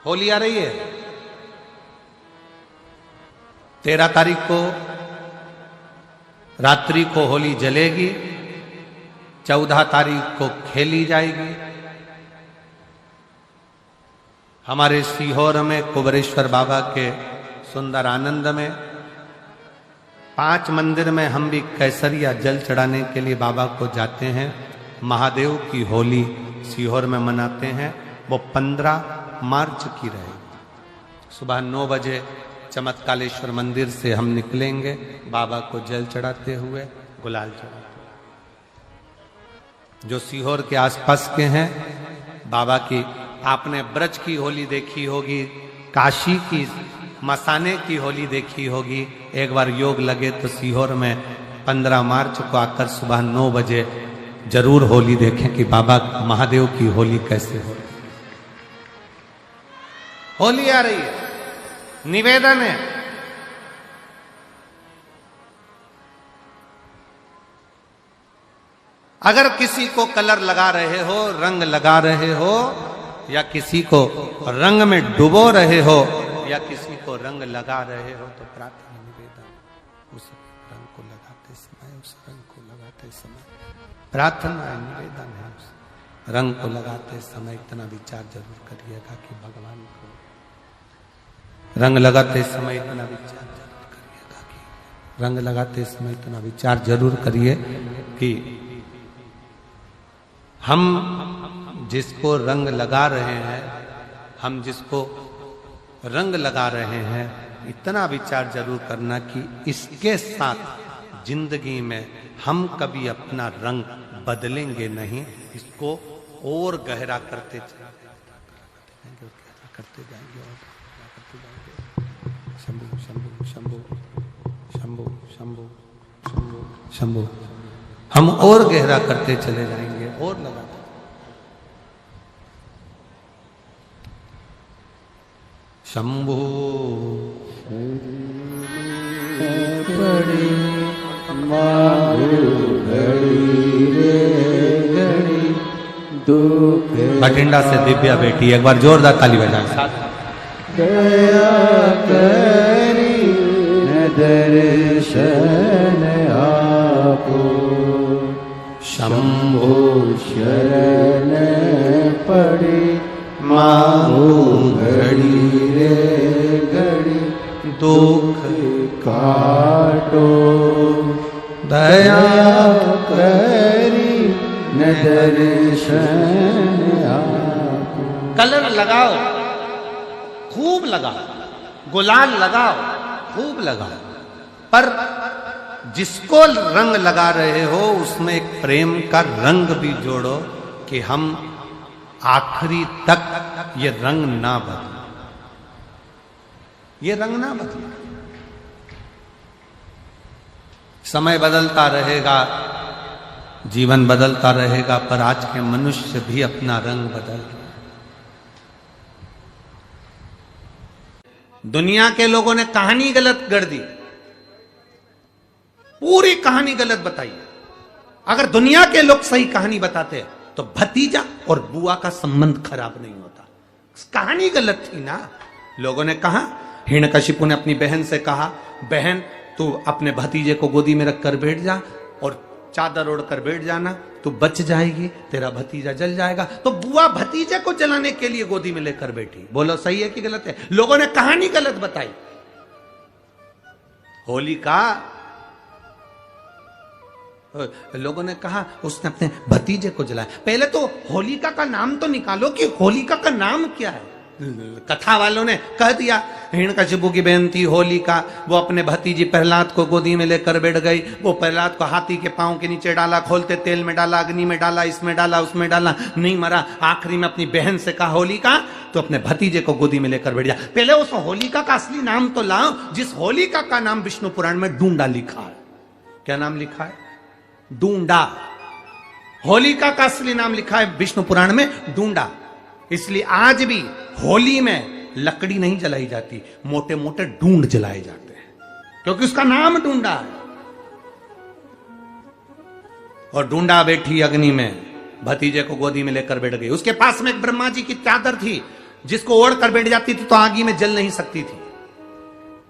होली आ रही है। 13 तारीख को रात्रि को होली जलेगी, 14 तारीख को खेली जाएगी। हमारे सीहोर में कुबरेश्वर बाबा के सुंदर आनंद में 5 मंदिर में हम भी कैसरिया जल चढ़ाने के लिए बाबा को जाते हैं। महादेव की होली सीहोर में मनाते हैं। वो 15 मार्च की रहेगी। सुबह 9 बजे चमत्कालेश्वर मंदिर से हम निकलेंगे बाबा को जल चढ़ाते हुए, गुलाल चढ़ाते। जो सीहोर के आसपास के हैं, बाबा की आपने ब्रज की होली देखी होगी, काशी की मसाने की होली देखी होगी। एक बार योग लगे तो सीहोर में 15 मार्च को आकर सुबह 9 बजे जरूर होली देखें कि बाबा महादेव की होली कैसे हो। होली आ रही है, निवेदन है अगर किसी को कलर लगा रहे हो, रंग लगा रहे हो, या किसी को रंग में डुबो रहे हो, या किसी को रंग लगा रहे हो, तो प्रार्थना निवेदन उस रंग को लगाते समय, उस रंग को लगाते समय प्रार्थना निवेदन है। उस रंग को लगाते समय इतना विचार जरूर करिएगा कि भगवान को रंग लगाते समय इतना विचार जरूर करिएगा कि रंग लगाते समय इतना विचार जरूर करिए कि हम जिसको रंग लगा रहे हैं, हम जिसको रंग लगा रहे हैं, इतना विचार जरूर करना कि इसके साथ जिंदगी में हम कभी अपना रंग बदलेंगे नहीं। इसको और गहरा करते जाएंगे, करते जाएंगे और करते जाएंगे। शंभु शंभु शंभु शंभु शंभु शंभु शंभु, हम और गहरा करते चले जाएंगे और लगाते। शंभु पड़ी बठिंडा से दिव्या बेटी, एक बार जोरदार ताली बजाएं साथ। दया करी न दर्शन आपो, शंभो शरण पड़ी माहू घड़ी रे घड़ी, दुख काटो दया करी न दर्शन आपो। कलर लगाओ, खूब लगाओ, गुलाल लगाओ, खूब लगाओ, पर जिसको रंग लगा रहे हो उसमें एक प्रेम का रंग भी जोड़ो कि हम आखिरी तक ये रंग ना बदले, ये रंग ना बदले। समय बदलता रहेगा, जीवन बदलता रहेगा, पर आज के मनुष्य भी अपना रंग बदल रहे। दुनिया के लोगों ने कहानी गलत गढ़ दी, पूरी कहानी गलत बताई। अगर दुनिया के लोग सही कहानी बताते तो भतीजा और बुआ का संबंध खराब नहीं होता। कहानी गलत थी ना। लोगों ने कहा, हिरण्यकशिपु ने अपनी बहन से कहा, बहन तू अपने भतीजे को गोदी में रखकर बैठ जा और चादर ओढ़कर बैठ जाना, तू बच जाएगी, तेरा भतीजा जल जाएगा। तो बुआ भतीजे को जलाने के लिए गोदी में लेकर बैठी। बोलो सही है कि गलत है? लोगों ने कहानी गलत बताई। होली का लोगों ने कहा उसने अपने भतीजे को जलाया। पहले तो होलिका का नाम तो निकालो कि होलिका का नाम क्या है। कथा वालों ने कह दिया हिरण्यकशिपु की बहन थी होलिका, वो अपने भतीजी प्रहलाद को गोदी में लेकर बैठ गई। वो प्रहलाद को हाथी के पांव के नीचे डाला, खोलते तेल में डाला, अग्नि में डाला, इसमें डाला, उसमें डाला, नहीं मरा। आखिरी में अपनी बहन से कहा होलिका तो अपने भतीजे को गोदी में लेकर बैठ जा। पहले उस होलिका का असली नाम तो लाओ, जिस होलिका का नाम विष्णु पुराण में डूंडा लिखा है। क्या नाम लिखा है? डूंडा। होलिका का असली नाम लिखा है विष्णु पुराण में डूंडा। इसलिए आज भी होली में लकड़ी नहीं जलाई जाती, मोटे मोटे ढूंढ जलाए जाते हैं, क्योंकि उसका नाम ढूंढा है। और ढूंढा बैठी अग्नि में, भतीजे को गोदी में लेकर बैठ गई। उसके पास में एक ब्रह्मा जी की चादर थी, जिसको ओढ़ कर बैठ जाती थी तो आगी में जल नहीं सकती थी।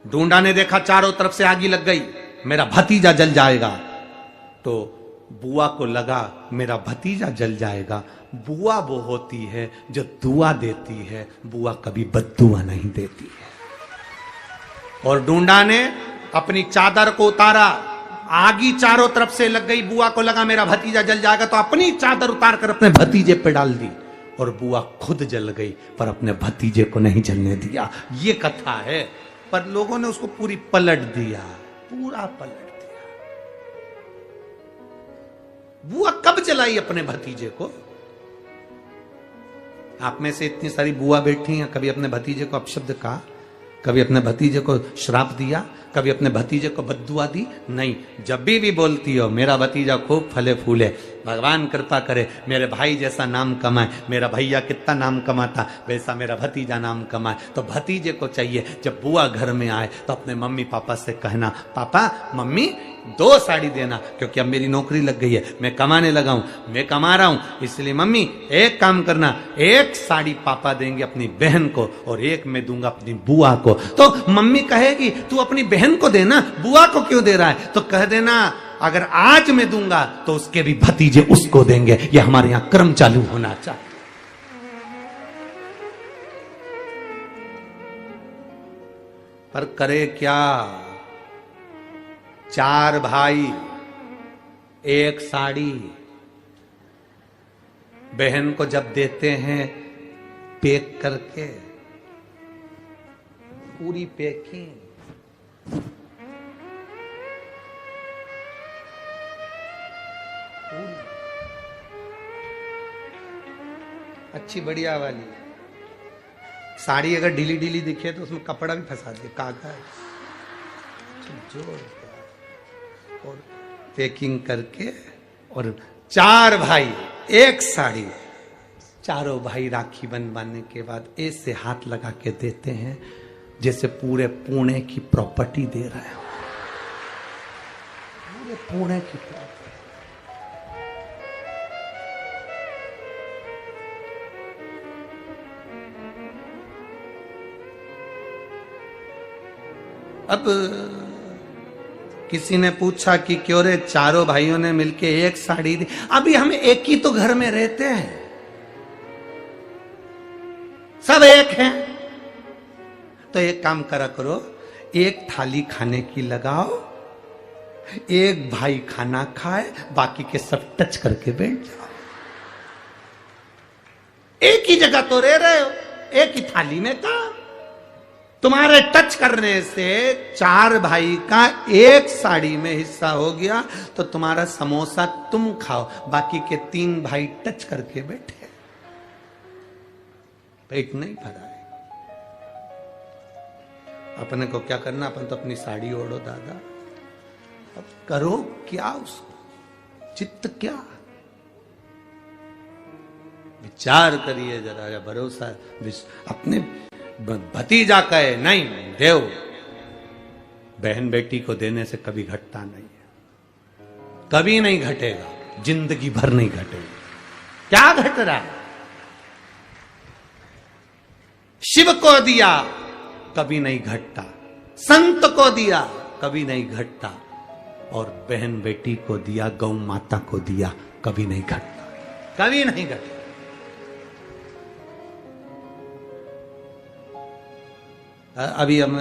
ढूंढा ने देखा चारों तरफ से आगी लग गई, मेरा भतीजा जल जाएगा। तो बुआ को लगा मेरा भतीजा जल जाएगा। बुआ वो होती है जो दुआ देती है, बुआ कभी बद्दुआ नहीं देती है। और ढूंढा ने अपनी चादर को उतारा, आगी चारों तरफ से लग गई। बुआ को लगा मेरा भतीजा जल जाएगा, तो अपनी चादर उतार कर अपने भतीजे पे डाल दी और बुआ खुद जल गई, पर अपने भतीजे को नहीं जलने दिया। ये कथा है, पर लोगों ने उसको पूरी पलट दिया, पूरा पलट दिया। बुआ कब जलाई अपने भतीजे को? आप में से इतनी सारी बुआ बैठी हैं, कभी अपने भतीजे को अपशब्द कहा? कभी अपने भतीजे को श्राप दिया? कभी अपने भतीजे को बद्दुआ दी? नहीं। जब भी बोलती हो मेरा भतीजा खूब फले फूले, भगवान कृपा करे मेरे भाई जैसा नाम कमाए, मेरा भैया कितना नाम कमाता वैसा मेरा भतीजा नाम कमाए, तो भतीजे को चाहिए जब बुआ घर में आए तो अपने मम्मी पापा से कहना, पापा मम्मी 2 साड़ी देना, क्योंकि अब मेरी नौकरी लग गई है, मैं कमाने लगा हूं, मैं कमा रहा हूं, इसलिए मम्मी एक काम करना, 1 साड़ी पापा देंगे अपनी बहन को और 1 मैं दूंगा अपनी बुआ को। तो मम्मी कहेगी तू अपनी बहन को देना, बुआ को क्यों दे रहा है? तो कह देना अगर आज मैं दूंगा तो उसके भी भतीजे उसको देंगे। ये हमारे यहां क्रम चालू होना चाहिए। पर करे क्या? 4 भाई 1 साड़ी, बहन को जब देते हैं पैक करके, पूरी पैकिंग, अच्छी बढ़िया वाली साड़ी। अगर ढीली ढीली दिखे तो उसमें कपड़ा भी फंसा दे, कागज जोर और पैकिंग करके। और 4 भाई 1 साड़ी, चारों भाई राखी बनवाने के बाद ऐसे हाथ लगा के देते हैं जैसे पूरे पुणे की प्रॉपर्टी दे रहे हो, पूरे पुणे की प्रॉपर्टी। अब किसी ने पूछा कि क्यों रे चारों भाइयों ने मिलके 1 साड़ी दी? अभी हम एक ही तो घर में रहते हैं, सब एक हैं। तो एक काम करा करो, 1 थाली खाने की लगाओ, 1 भाई खाना खाए, बाकी के सब टच करके बैठ जाओ। एक ही जगह तो रह रहे हो, एक ही थाली में काम। तुम्हारे टच करने से 4 भाई का 1 साड़ी में हिस्सा हो गया, तो तुम्हारा समोसा तुम खाओ, बाकी के 3 भाई टच करके बैठे, पेट नहीं भरा है। अपने को क्या करना? अपन तो अपनी साड़ी ओढ़ो दादा, अब करो क्या उसको? चित्त क्या? विचार करिए जरा, या भरोसा अपने भतीजा कहे नहीं देव, बहन बेटी को देने से कभी घटता नहीं है, कभी नहीं घटेगा, जिंदगी भर नहीं घटेगा। क्या घट रहा है? शिव को दिया कभी नहीं घटता, संत को दिया कभी नहीं घटता, और बहन बेटी को दिया, गौ माता को दिया, कभी नहीं घटता, कभी नहीं घटता। अभी हम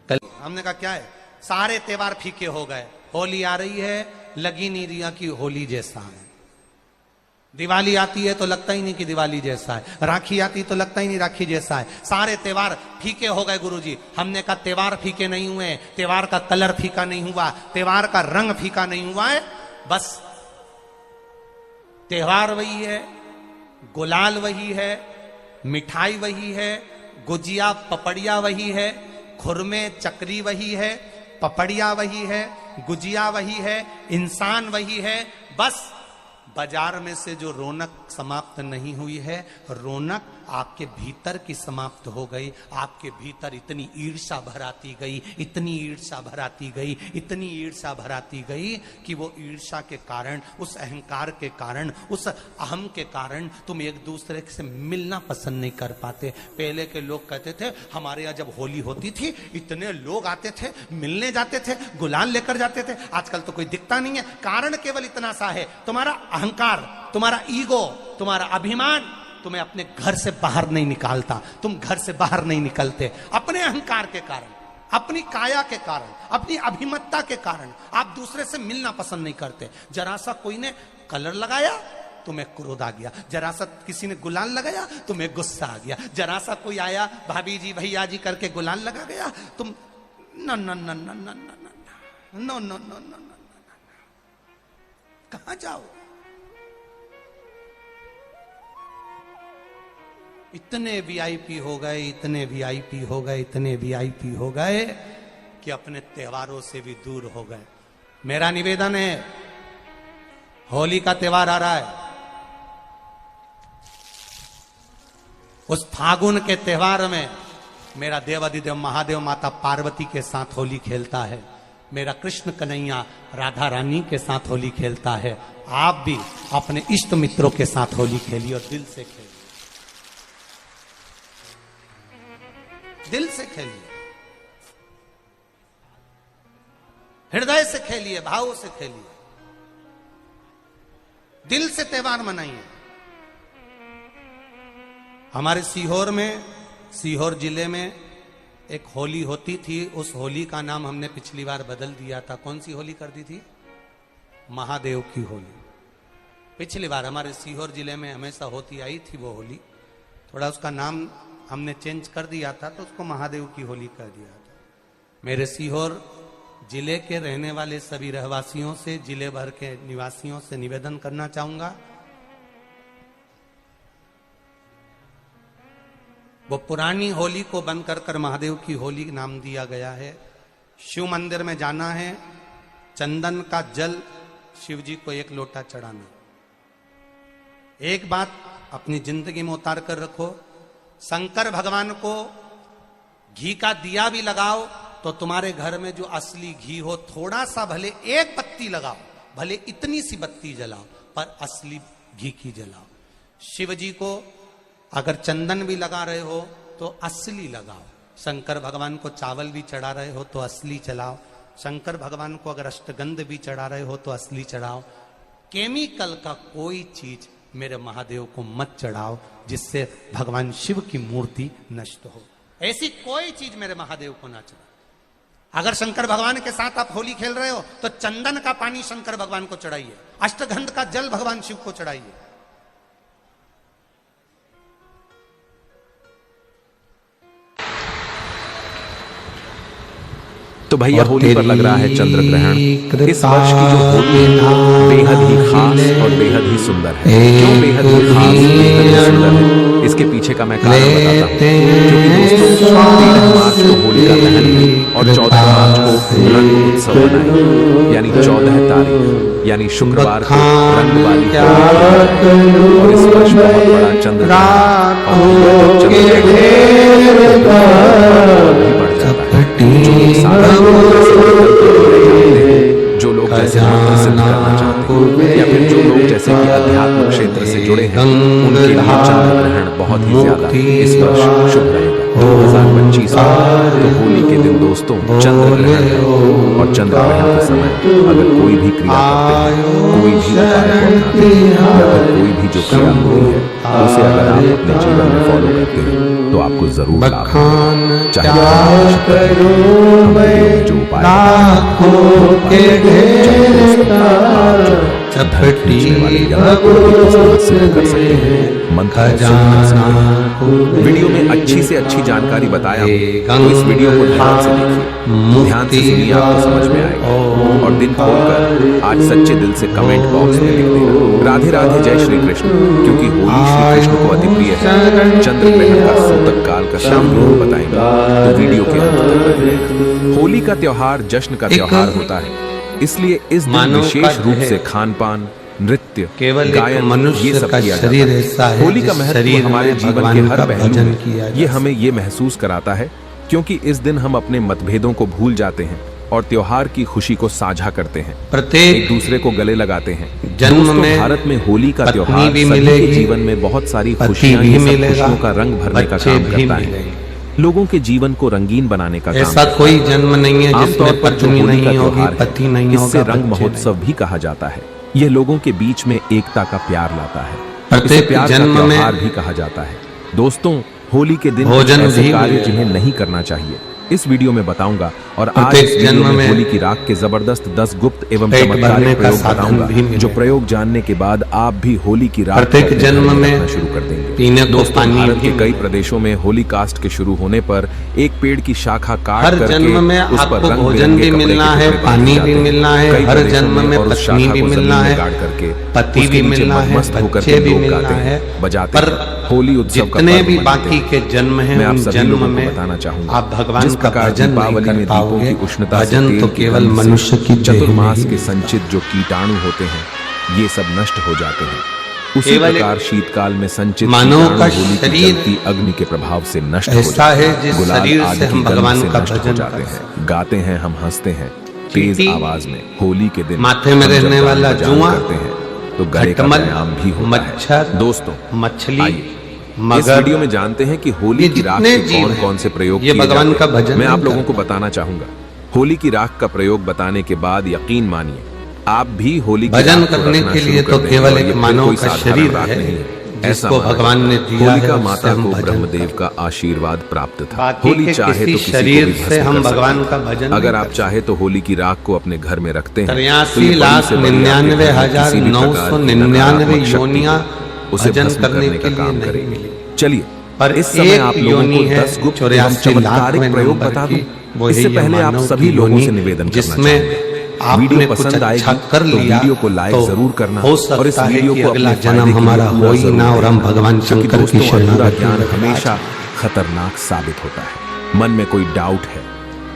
कल हमने कहा क्या है, सारे त्योहार फीके हो गए, होली आ रही है, लगी नहीं रिया की होली जैसा है, दिवाली आती है तो लगता ही नहीं कि दिवाली जैसा है, राखी आती तो लगता ही नहीं राखी जैसा है, सारे त्योहार फीके हो गए गुरुजी। हमने कहा त्योहार फीके नहीं हुए, त्योहार का कलर फीका नहीं हुआ, त्योहार का रंग फीका नहीं हुआ है, बस त्योहार वही है, गुलाल वही है, मिठाई वही है, गुजिया पपड़िया वही है, खुरमे चकरी वही है, पपड़िया वही है, गुजिया वही है, इंसान वही है, बस बाजार में से जो रौनक समाप्त नहीं हुई है, रौनक आपके भीतर की समाप्त हो गई। आपके भीतर इतनी ईर्ष्या भराती गई, इतनी ईर्ष्या भराती गई, इतनी ईर्ष्या भराती गई कि वो ईर्ष्या के कारण, उस अहंकार के कारण, उस अहम के कारण तुम एक दूसरे से मिलना पसंद नहीं कर पाते। पहले के लोग कहते थे हमारे यहाँ जब होली होती थी इतने लोग आते थे, मिलने जाते थे, गुलाल लेकर जाते थे। आजकल तो कोई दिखता नहीं है। कारण केवल इतना सा है, तुम्हारा अहंकार, तुम्हारा ईगो, तुम्हारा अभिमान तुम्हें अपने घर से बाहर नहीं निकालता। तुम घर से बाहर नहीं निकलते अपने अहंकार के कारण, अपनी काया के कारण, अपनी अभिमतता के कारण। आप दूसरे से मिलना पसंद नहीं करते। जरा सा कोई ने कलर लगाया तुम्हें क्रोध आ गया, जरा सा किसी ने गुलाल लगाया तुम्हें गुस्सा आ गया, जरा सा कोई आया भाभी जी भैया जी करके गुलाल लगा गया, तुम न न न न न न न न न न, कहां जाओ? इतने वीआईपी हो गए, इतने वीआईपी हो गए, इतने वीआईपी हो गए कि अपने त्योहारों से भी दूर हो गए। मेरा निवेदन है, होली का त्योहार आ रहा है, उस फागुन के त्योहार में मेरा देवाधिदेव महादेव माता पार्वती के साथ होली खेलता है, मेरा कृष्ण कन्हैया राधा रानी के साथ होली खेलता है। आप भी अपने इष्ट मित्रों के साथ होली खेलिए और दिल से खेलिए, दिल से खेलिए, हृदय से खेलिए, भाव से खेलिए, दिल से त्योहार मनाइए। हमारे सीहोर में, सीहोर जिले में एक होली होती थी। उस होली का नाम हमने पिछली बार बदल दिया था। कौन सी होली कर दी थी? महादेव की होली। पिछली बार हमारे सीहोर जिले में हमेशा होती आई थी वो होली, थोड़ा उसका नाम हमने चेंज कर दिया था तो उसको महादेव की होली कर दिया था। मेरे सीहोर जिले के रहने वाले सभी रहवासियों से, जिले भर के निवासियों से निवेदन करना चाहूंगा, वो पुरानी होली को बंद कर महादेव की होली नाम दिया गया है। शिव मंदिर में जाना है, चंदन का जल शिव जी को 1 लोटा चढ़ाना। एक बात अपनी जिंदगी में उतार कर रखो, शंकर भगवान को घी का दिया भी लगाओ तो तुम्हारे घर में जो असली घी हो, थोड़ा सा भले 1 पत्ती लगाओ, भले इतनी सी बत्ती जलाओ, पर असली घी की जलाओ। शिव जी को अगर चंदन भी लगा रहे हो तो असली लगाओ। शंकर भगवान को चावल भी चढ़ा रहे हो तो असली चढ़ाओ। शंकर भगवान को अगर अष्टगंध भी चढ़ा रहे हो तो असली चढ़ाओ। केमिकल का कोई चीज मेरे महादेव को मत चढ़ाओ जिससे भगवान शिव की मूर्ति नष्ट हो। ऐसी कोई चीज मेरे महादेव को ना चढ़ाओ। अगर शंकर भगवान के साथ आप होली खेल रहे हो तो चंदन का पानी शंकर भगवान को चढ़ाइए, अष्टगंध का जल भगवान शिव को चढ़ाइए। तो भैया होली पर लग रहा है चंद्र ग्रहण। इस वर्ष की जो होली है बेहद ही खास और बेहद ही सुंदर है। क्यों बेहद ही खास, बेहद ही सुंदर है, इसके पीछे का मैं कारण बताता हूँ। क्योंकि दोस्तों 13 मार्च को होली का दहन है और 14 मार्च को रंग उत्सव मनाएंगे, यानी 14 तारीख यानी शुक्रवार को रंग वाली होली। और इस वर्ष बहुत बड़ा चंद्र ग्रहण और जो लोग जैसे मंत्र सिद्ध करना चाहते हैं या फिर जो लोग जैसे कि अध्यात्म क्षेत्र से जुड़े हैं, उनके लिए चंद्र ग्रहण बहुत ही ज्यादा इस वर्ष शुभ रहेगा। 2025 तो होली के दिन दोस्तों चंद्र ग्रहण है और चंद्र ग्रहण के समय अगर कोई भी क्रिया करते हैं, कोई भी उपाय अपनाते हैं या फिर कोई भी जो क्रिया होती है उसे अगर आप अपने जीवन में फॉलो करते हैं तो आपको जरूर लाभ होगा। चाहे जो उपाय कर सकते हैं, मंत्र वीडियो में अच्छी से अच्छी जानकारी बताया तो इस वीडियो को ध्यान से देखिए, ध्यान से सुनिए, आपको समझ में आएगा। और दिन खोलकर आज सच्चे दिल से कमेंट बॉक्स में लिख देना राधे राधे जय श्री कृष्ण, क्योंकि होली श्री कृष्ण को अति प्रिय है। चंद्र ग्रहण का सूतक काल का शाम योग बताएंगे तो वीडियो के अंत तक रहेगा। होली का त्योहार जश्न का त्योहार होता है, इसलिए इस दिन विशेष रूप से खान पान, नृत्य, केवल एक गायन, मनुष्य ये सब का किया जाता शरीर है। ऐसा है होली का जिस महत्व शरीर हमारे में जीवन के भगवान हर का पहलू भजन में किया ये जा हमें ये महसूस कराता है, क्योंकि इस दिन हम अपने मतभेदों को भूल जाते हैं और त्योहार की खुशी को साझा करते हैं, एक प्रत्येक दूसरे को गले लगाते हैं। जन्म दोस्तों, में भारत में होली का पत्नी त्योहार भी सभी के मिलेगी, जीवन में बहुत सारी पति खुशियां, भी ये सब मिलेगा, खुशियों का रंग भरने का बच्चे काम भी करता है, मिलेंगे। लोगों के जीवन को रंगीन बनाने का काम ऐसा करता है। कोई जन्म नहीं है आमतौर जिसमें पर जो पत्नी होली का नहीं होगी, त्योहार है, पति नहीं होगा, इससे रंग बच्चे महोत्सव भी कहा जाता है। यह लोगों के बीच में एकता का प्यार लाता है, इसे प्रत्येक प्यार का जन्म में त्योहार भी कहा जाता है। दोस्तों, होली के दिन भोजन ऐसे भी कार्य मिलेगा। जिन्हें नहीं करना चाहिए इस वीडियो में बताऊंगा, और आज प्रत्येक इस वीडियो जन्म में में होली की राख के जबरदस्त 10 गुप्त एवं पेट भरने चमत्कारिक का प्रयोग साधन बताऊंगा, भी मिलेगा। जो प्रयोग जानने के बाद आप भी होली की राख प्रत्येक को अपने जन्म घर में रखना शुरू कर देंगे। पीने को दोस्तों, पानी भारत भी के कई मिलेगा। प्रदेशों में होली कास्ट के शुरू होने पर एक पेड़ की शाखा काट हर करके जन्म में उस पर आपको रंग भोजन बिरंगे भी कपड़े मिलना के है, टुकड़े पानी बनाए भी जाते हैं। मिलना है, कई हर प्रदेशों जन्म में और उस पत्नी शाखा भी को मिलना जमीन में है, गाड़ करके पति उसके भी नीचे मिलना है, मदमस्त होकर बच्चे के भी लोग मिलना गाते है। हैं, बजाते पर हैं। होली उत्सव का जितने पर्व भी मनाते बाकी हैं। के जन्म हैं, मैं आप उन सभी जन्म लोगों को में बताना चाहूंगा, आप भगवान जिस का प्रकार भजन दीपावली नहीं कर में दीपों पाओगे। की उष्णता से, भजन तेल तो की केवल गंध से, मनुष्य की देह में चतुर्मास ही के संचित जो कीटाणु होते हैं, ये सब नष्ट हो जाते हैं। उसी केवल एक प्रकार शीतकाल में संचित मानव कीटाणु का होली की शरीर जलती अग्नि के प्रभाव से नष्ट हो ऐसा जाते है हैं। जिस गुलाल शरीर आदि से की हम गंध भगवान से का नष्ट हो भजन जाते करते हैं। गाते हैं, हम हंसते हैं तेज चींटी, आवाज में। होली के दिन माथे में हम जब रहने गान वाला बजान जुआ, करते हैं तो गले का खटमल, व्यायाम भी होता मच्छर, है। दोस्तों, मछली, आइए इस मगर, वीडियो में जानते हैं कि होली ये की राख जितने के जीव कौन हैं, कौन से प्रयोग ये किए भगवान जाते का हैं। भजन मैं आप नहीं लोगों को करते। बताना चाहूंगा, होली की राख का प्रयोग बताने के बाद यकीन मानिए आप भी होली की भजन राख को करने रखना के शुरू लिए कर तो देंगे। केवल और एक ये फिर मानव कोई का साधारण शरीर राख है, नहीं है, ऐसा जिसको माना भगवान जाता ने है। दिया होलिका है, माता उससे हम को भजन ब्रह्मदेव करते का आशीर्वाद प्राप्त था। बाकी होली के चाहे तो किसी किसी को शरीर भी से भस्म हम कर भगवान सकते का हैं। भजन अगर नहीं आप कर चाहे तो होली की राख को अपने घर में रखते हैं, तो 83 ये लाख बड़ी से बड़ी आपके घर में किसी भी प्रकार की 99,999 नकारात्मक शक्ति योनियां को उसे भजन भस्म करने करने के का लिए काम नहीं करेगी। मिली। चलिए, पर इस समय एक आप लोगों योनि को है 10 गुप्त एवं 84 चमत्कारिक लाख प्रयोग नंबर बता की, दूं। वो है इससे ये पहले आप मानव सभी की लोगों से योनि, निवेदन करना जिसमें चाहूंगा, आपने वीडियो कुछ पसंद अच्छा आएगी कर तो लिया वीडियो को लाइक तो जरूर करना, हो और इस सकता है वीडियो कि को अगला अपने जन्म फायदे के लिए हमारा पूरा हो ही जरूर ना और हम देखना। भगवान क्योंकि शंकर की दोस्तों, अधूरा शरणागति ज्ञान में हमेशा खतरनाक साबित होता है। मन में कोई डाउट है,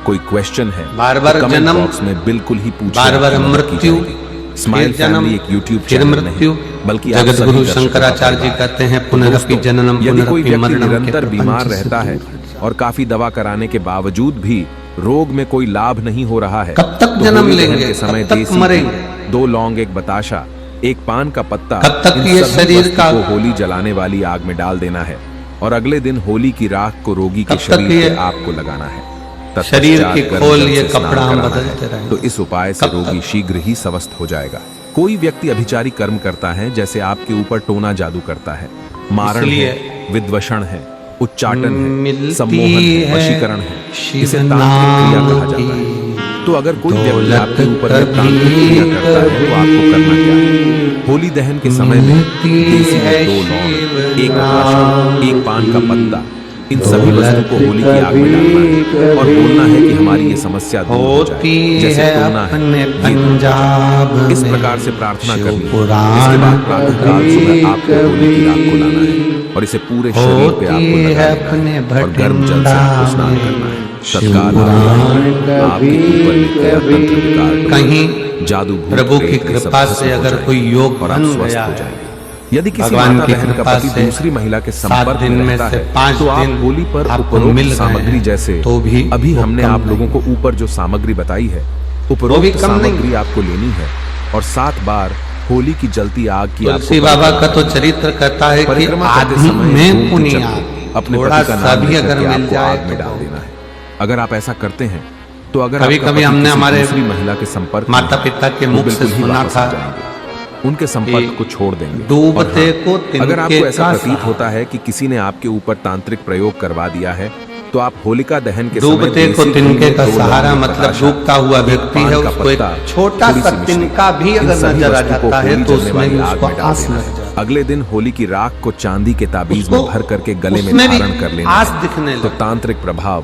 कोई क्वेश्चन है, बार-बार तो कमेंट जन्म, बॉक्स में बिल्कुल ही पूछिए, बार-बार आपकी मदद की मृत्यु, जाएगी। स्माइल फिर जन्म, फैमिली एक यूट्यूब फिर चैनल मृत्यु, नहीं, बल्कि आप जगत सभी गुरु दर्शकों का शंकराचार्य जी परिवार है। कहते हैं तो पुनरपि दोस्तों, जननम यदि कोई पुनरपि व्यक्ति मरणम निरंतर के बीमार प्रपंच रहता है और काफी दवा कराने के बावजूद भी रोग में कोई लाभ नहीं हो रहा है, कब तक तो जन्म होली दहन लेंगे, के समय कब तक देसी मरेंगे? घी, 2 लौंग, 1 बताशा, 1 पान का पत्ता, कब तक इन ये सभी शरीर वस्तु का- को होली जलाने वाली आग में डाल देना है और अगले दिन होली की राख को रोगी के कब तक शरीर ये पे आग को लगाना है। शरीर तत्पश्चात की गर्म खोल जल ये से स्नान कपड़ा हम कराना बदलते है। रहेंगे। तो इस उपाय से कब तक? रोगी शीघ्र ही स्वस्थ हो जाएगा। कोई व्यक्ति अभिचारी कर्म करता है, जैसे आपके ऊपर टोना जादू करता है, मारण इसलिए है, विद्वषण है, उच्चाटन है, मिलती सम्मोहन है, है वशीकरण है, शिव इसे तांत्रिक क्रिया कहा नाम जाता है। की तो अगर कोई व्यक्ति दौलत आपके ऊपर में कभी तांत्रिक क्रिया करता है तो आपको करना क्या है? होली दहन के समय में मिलती देसी है में 2 लौंग, शिव 1 बताशा, 1 पान का पत्ता, इन सभी वस्तु को होली की आग में डालना है और बोलना है कि हमारी ये समस्या दूर हो जाए। होती जैसे है टोना है, अपने ये पंजाब इस में प्रकार से प्रार्थना करनी है। शिवपुराण इसके बाद प्रातःकाल कभी सुबह आपको होली की राख को लाना है और इसे पूरे शरीर पे आपको होती लगा है देना अपने है और गर्म जल से आपको स्नान करना है। तत्काल शिवपुराण आपके ऊपर लिखे तंत्र विकार कहीं जादू भूत प्रभु की प्रेत ये सब कृपा भस्म से हो अगर जाएंगे कोई योग और आप बन स्वस्थ गया हो है, जाएंगे। यदि किसी भगवान माता की बहन का कृपा पति से दूसरी महिला के 7 संपर्क दिन में में रहता से है 5 तो आप दिन होली पर आपको उपरोक्त मिल गए सामग्री हैं, जैसे तो भी अभी वो हमने कम आप लोगों नहीं। को ऊपर जो सामग्री बताई है वो भी उपरोक्त कम नहीं। सामग्री आपको लेनी है और 7 बार होली की जलती आग की तुलसी आपको बाबा परिक्रमा का तो करनी है। चरित्र कहता है कि परिक्रमा करते आदमी समय में धूम की पुनिया चक्की अपने थोड़ा पति का सा नाम भी लेकर अगर के मिल आपको जाए आग में तो डाल देना है। अगर आप ऐसा करते हैं तो अगर कभी आपका कभी पति हमने किसी हमारे दूसरी महिला के संपर्क में माता पिता के वो मुख से बिल्कुल ही सुना वापस आ था जाएंगे, उनके संपर्क को छोड़ देंगे। डूबते और हाँ, को तिनके अगर आपको ऐसा का प्रतीत सहारा। होता है कि किसी ने आपके ऊपर तांत्रिक प्रयोग करवा दिया है तो आप होलिका दहन के समय डूबते को देसी घी तिनके में का 2 सहारा लौंग, मतलब बताशा, डूबता हुआ 1 व्यक्ति पान है, का उसको एक पत्ता, छोटा थोड़ी सा सी मिश्री, तिनका भी इन अगर सभी नजर आ वस्तु को जाता है होली तो जलने उसमें वाली भी आग उसको में डाल आस देना लग है। जाए। अगले दिन होली की राख को चांदी के ताबीज में उसको- भर करके गले में उसमें भी धारण कर लेना आस है। दिखने तो लगे। तांत्रिक प्रभाव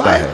सकता है।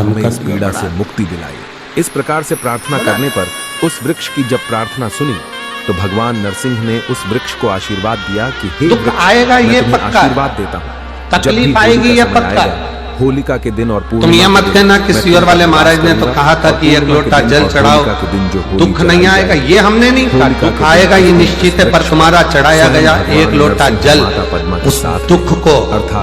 हमें कर इस दिया पीड़ा बड़ा। से मुक्ति दिलाई। इस प्रकार से प्रार्थना करने पर उस वृक्ष की जब प्रार्थना सुनी तो भगवान नरसिंह ने उस वृक्ष को आशीर्वाद दिया कि हे दुख वृक्ष, आएगा मैं ये तुम्हें पक्का है। आशीर्वाद देता हूँ। तकलीफ आएगी ये पक्का है। होलिका के दिन और तुम ये मत कहना कि सियोर वाले महाराज ने तो कहा था कि एक लोटा जल चढ़ाओ, दुख नहीं आएगा। ये हमने नहीं कहा, दुख आएगा ये निश्चित है, पर तुम्हारा चढ़ाया गया एक लोटा जल उस दुख को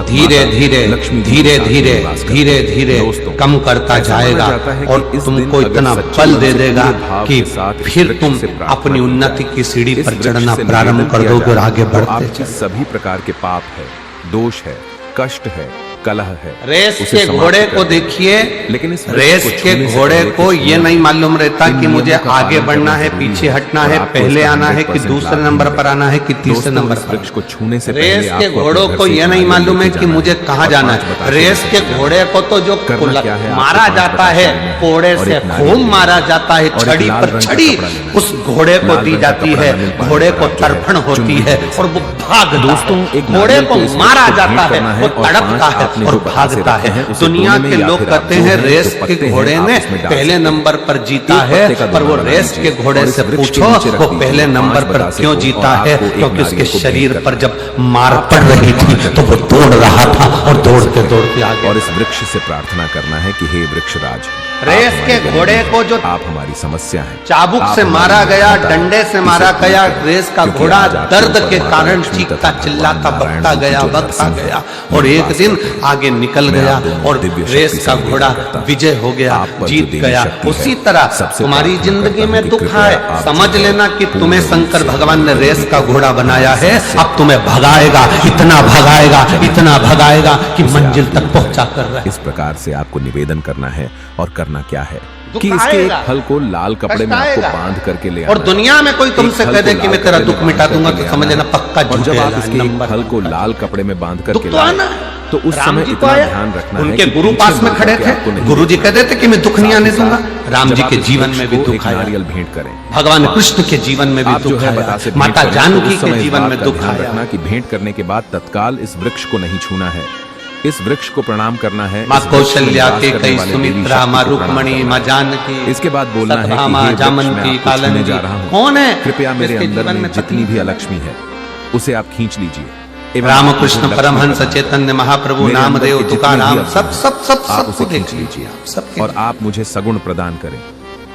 धीरे धीरे धीरे धीरे धीरे धीरे कम करता जाएगा और तुमको इतना बल दे देगा कि फिर तुम अपनी उन्नति की सीढ़ी पर चढ़ना प्रारंभ कर दोगे और आगे बढ़ते चलोगे। सभी प्रकार के पाप है, दोष है, कष्ट है, कलह है। रेस के घोड़े को देखिए, लेकिन इस रेस के घोड़े को ये नहीं मालूम रहता कि मुझे आगे बढ़ना है, पीछे हटना है, पहले आना है कि दूसरे नंबर पर आना है कि तीसरे नंबर पर। वृक्ष को छूने से रेस के घोड़ों को ये नहीं मालूम है कि मुझे कहाँ जाना है। रेस के घोड़े को तो जो मारा जाता है, कोड़े से खूब मारा जाता है, छड़ी पर छड़ी उस घोड़े को दी जाती है, घोड़े को तर्पण होती है और वो भाग। दोस्तों, घोड़े को मारा जाता है, वो तड़पता है और भागता है। दुनिया के लोग कहते हैं रेस के घोड़े ने पहले नंबर पर जीता है, पर वो रेस के घोड़े से पूछो वो पहले नंबर पर क्यों जीता है, क्योंकि उसके शरीर पर जब मार पड़ रही थी तो वो दौड़ रहा था और दौड़ते दौड़ते आगे। और इस वृक्ष से प्रार्थना करना है कि हे वृक्षराज, रेस के घोड़े को जो आप हमारी समस्या है, चाबुक से मारा गया, डंडे से मारा गया, रेस का घोड़ा दर्द के कारण चीखता चिल्लाता बकता गया और एक दिन आगे निकल गया और रेस का घोड़ा विजय हो गया, जीत गया। उसी तरह तुम्हारी जिंदगी में दुख आए, समझ लेना कि तुम्हें शंकर भगवान ने रेस का घोड़ा बनाया है, अब तुम्हें भगाएगा, इतना भगाएगा कि मंजिल तक पहुंचा कर रहा है। इस प्रकार से आपको निवेदन करना है और करना क्या है कि इसके एक फल को लाल कपड़े में आपको बांध करके ले आना। और दुनिया में कोई तुमसे कह दे कि मैं तेरा दुख मिटा दूंगा तो समझ लेना पक्का झूठ है। और जब आप इसके एक फल को लाल कपड़े में बांध करके लाए तो उस समय इतना ध्यान रखना है उनके गुरु पास में खड़े थे, गुरु जी कहते थे कि मैं दुख नहीं आने दूंगा। राम जी के जीवन में भी दुख आया, नारियल भेंट करें। भगवान कृष्ण के जीवन में भी दुख आया, माता जानकी के जीवन में दुख आया। रखना कि भेंट करने के बाद तत्काल इस वृक्ष को नहीं छूना है, इस वृक्ष को प्रणाम करना है। माँ कौशल्या के कई सुमित्रा, माँ रुक्मणी, माँ जानकी, इसके बाद बोलना है कि माँ जामंती, कालन जा रहा हूँ, कौन है? कृपया मेरे अंदर में जितनी भी अलक्ष्मी है उसे आप खींच लीजिए। रामकृष्ण परमहंस चैतन्य महाप्रभु नामदेव तुकाराम सब आप उसे खींच लीजिए और आप मुझे सगुण प्रदान करें।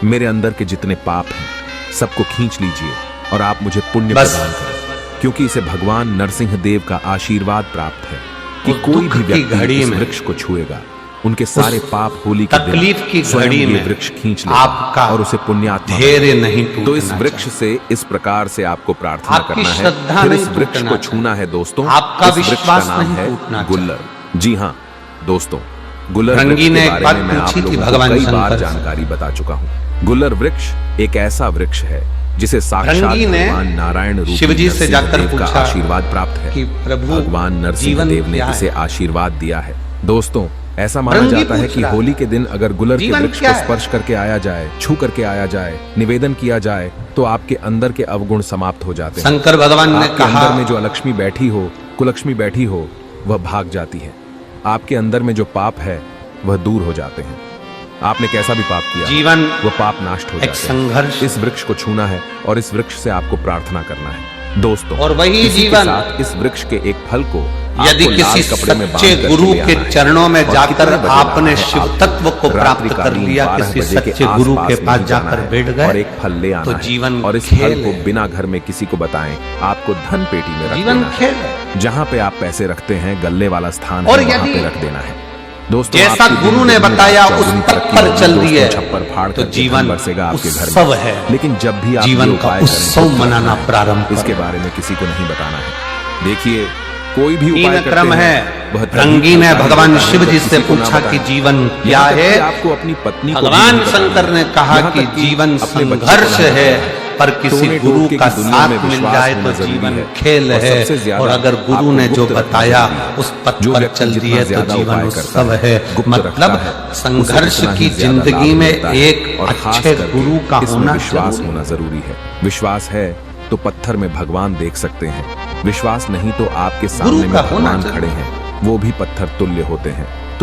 मेरे अंदर के जितने पाप हैं सबको खींच लीजिए और आप मुझे पुण्य प्रदान करें, क्योंकि इसे भगवान नरसिंह देव का आशीर्वाद प्राप्त है कि कोई भी व्यक्ति इस वृक्ष को छुएगा उनके सारे पाप होली की तकलीफ की घड़ी में वृक्ष खींच लेगा आपका और उसे पुण्यात्मा धैर्य नहीं टूटना। तो इस वृक्ष से इस प्रकार से आपको प्रार्थना आपकी करना है, श्रद्धा फिर नहीं इस वृक्ष को टूटना छूना है। दोस्तों, आपका इस वृक्ष विश्वास का नाम नहीं है टूटना गुल्लर। जी हाँ दोस्तों, गुल्लर रंगी वृक्ष ने के एक बारे बात में मैं आप पूछी थी लोगों को भगवान कई बार शंकर से। जानकारी बता चुका हूँ। गुल्लर वृक्ष एक ऐसा वृक्ष है जिसे साक्षात रंगी ने भगवान नारायण रूपी शिवजी से जाकर नरसिंह देव का पूछा आशीर्वाद प्राप्त है कि प्रभु भगवान नरसिंह जीवन देव ने क्या इसे है? आशीर्वाद दिया है। दोस्तों, ऐसा माना रंगी जाता है पूछ कि रहा। होली के दिन अगर गुलर के जीवन वृक्ष क्या को है? स्पर्श करके आया जाए, छू करके आया जाए, निवेदन किया जाए तो आपके अंदर के अवगुण समाप्त हो जाते हैं। शंकर भगवान ने आपके कहा अंदर में जो अलक्ष्मी बैठी हो, कुलक्ष्मी बैठी हो, वह भाग जाती है। आपके अंदर में जो पाप है वह दूर हो जाते हैं। आपने कैसा भी पाप किया, जीवन वह पाप नष्ट हो एक जाते हैं। संघर्ष। इस वृक्ष को छूना है और इस वृक्ष से आपको प्रार्थना करना है। दोस्तों, और वही इसी के जीवन साथ इस वृक्ष के एक फल को यदि आपको लाल किसी कपड़े में बांध सच्चे करके गुरु ले के आना है। चरणों में और जाकर कितने बजे आपने लाना है? शिव तत्व को प्राप्त कर लिया, किसी सच्चे गुरु के पास जाकर बैठ गए और एक फल ले आना तो है जीवन और इस खेल फल को है। बिना घर में किसी को बताएं आपको धन पेटी में रख जीवन देना है। खेल है। जहाँ पे आप पैसे रखते हैं, गल्ले वाला स्थान और है, वहाँ यदि पे रख देना है। दोस्तों, जैसा आपकी गुरु ने जिंदगी में बताया आप उस चौगुनी पथ तरक्की पर होगी, चल दोस्तों, दिए छप्पर फाड़ तो करके जीवन धन बरसेगा आपके घर उत्सव में। है। लेकिन जब भी आप जीवन ये का उपाय उत्सव करें, तो मनाना क्या प्रारंभ है? इसके करें। बारे में किसी को नहीं बताना है। देखिए, कोई भी तीन उपाय करते क्रम हैं, है। वह रंगी ने भगवान तभी शिव जी किसी से को ना पूछा कि बताएं। जीवन क्या यहाँ तक है? कि आपको अपनी पत्नी को भी भगवान नहीं बताना शंकर ने है। कहा यहाँ कि तक जीवन अपने बच्चे को संघर्ष ना है, बताएं। पर किसी टोने गुरु टोटके का की दुनिया साथ में मिल विश्वास जाए होना तो जरूरी जीवन है। खेल और है। सबसे ज्यादा और अगर गुरु आपको ने जो गुप्त रखना बताया जरूरी है। उस पथ जो पर व्यक्ति चल जितना दिए तो ज्यादा जीवन उपाय करता उत्सव है, है। गुप्त मतलब रखता है, संघर्ष उसे उतना की ही ज्यादा जिंदगी लाभ में मिलता है। एक और खास अच्छे करके गुरु का इसमें होना विश्वास जरूरी होना जरूरी है। विश्वास है तो पत्थर में भगवान देख सकते हैं, विश्वास नहीं तो आपके सामने में का होना भगवान जरूरी खड़े हैं, वो भी पत्थर तुल्य होते हैं। तो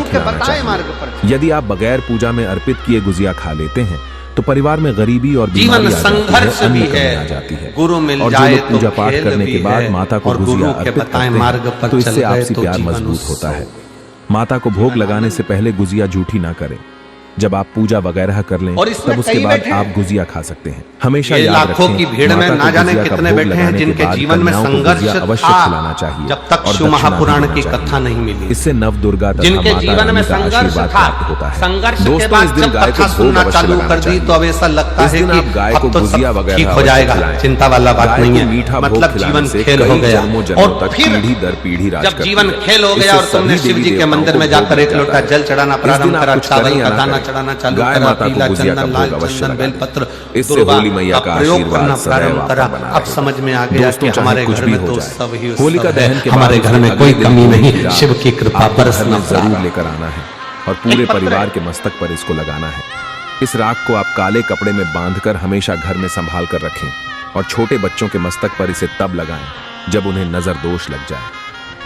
गुरु के बताए मार्ग पर। यदि आप बगैर पूजा में अर्पित किए गुजिया खा लेते हैं तो परिवार में गरीबी और जीवन संघर्ष भी है, जाती है। गुरु मिल और जाए जो लोग पूजा पाठ करने के बाद माता को गुजिया अर्पित करते हैं तो इससे आपसी प्यार मजबूत होता है। माता को भोग लगाने से पहले गुजिया झूठी ना करें। जब आप पूजा वगैरह कर लें और इसमें तब उसके कई बाद बैठे हैं। आप गुजिया खा सकते हैं। हमेशा ये याद लाखों रखें, की भीड़ में माता ना को जाने गुजिया का कितने भोग बैठे हैं लगाने के जिनके बाद जीवन में कन्याओं को संघर्ष गुजिया अवश्य था, खिलाना चाहिए जब तक और शिव दक्षिणा महापुराण देना की चाहिए। कथा नहीं मिली। इससे नव दुर्गा तथा जिनके माता जीवन में रानी का संघर्ष आशीर्वाद था, प्राप्त होता है। संघर्ष के दोस्तों, बाद इस दिन जब गाय कथा को भोग सुनना अवश्य चालू लगाना कर दी चाहिए। तो अब ऐसा लगता इस है दिन कि आप गाय अब को तो गुजिया सब वगैरह ठीक हो अवश्य जाएगा, खिलाएं। चिंता वाला बात गाय नहीं को है। मीठा भोग मतलब खिलाने जीवन से खेल हो कई गया जन्मों जन्मों और तक फिर पीढ़ी दर पीढ़ी राज जब करती जीवन है। खेल हो गया इससे और तुमने सभी शिव जी देवी के मंदिर में देवताओं को जाकर एक भोग लोटा जाता है। जल चढ़ाना इस प्रारंभ दिन आप करा, कुछ चावल करें या का ना दाना करें, चढ़ाना चालू गाय करा, माता को पीला गुजिया का चंदन, भोग लाल अवश्य चंदन, लगा बेलपत्र, इससे दुर्वा होली मैया का का प्रयोग आशीर्वाद करना सदैव प्रारंभ आप करा। पर बना अब रहेगा। समझ में आ गया दोस्तों, कि चाहे हमारे कुछ घर भी में हो तो जाए, सब ही होलिका उत्सव है। दहन के हमारे बाद घर में उसके कोई अगले कमी दिन नहीं, की रात शिव की कृपा आपके घर बरसना में जरूर लेकर आना है और पूरे परिवार के मस्तक पर इसको लगाना है। इस राख को आप काले कपड़े में बांधकर हमेशा घर में संभाल कर रखें और छोटे बच्चों के मस्तक पर इसे तब लगाएं जब उन्हें नजर दोष लग जाए।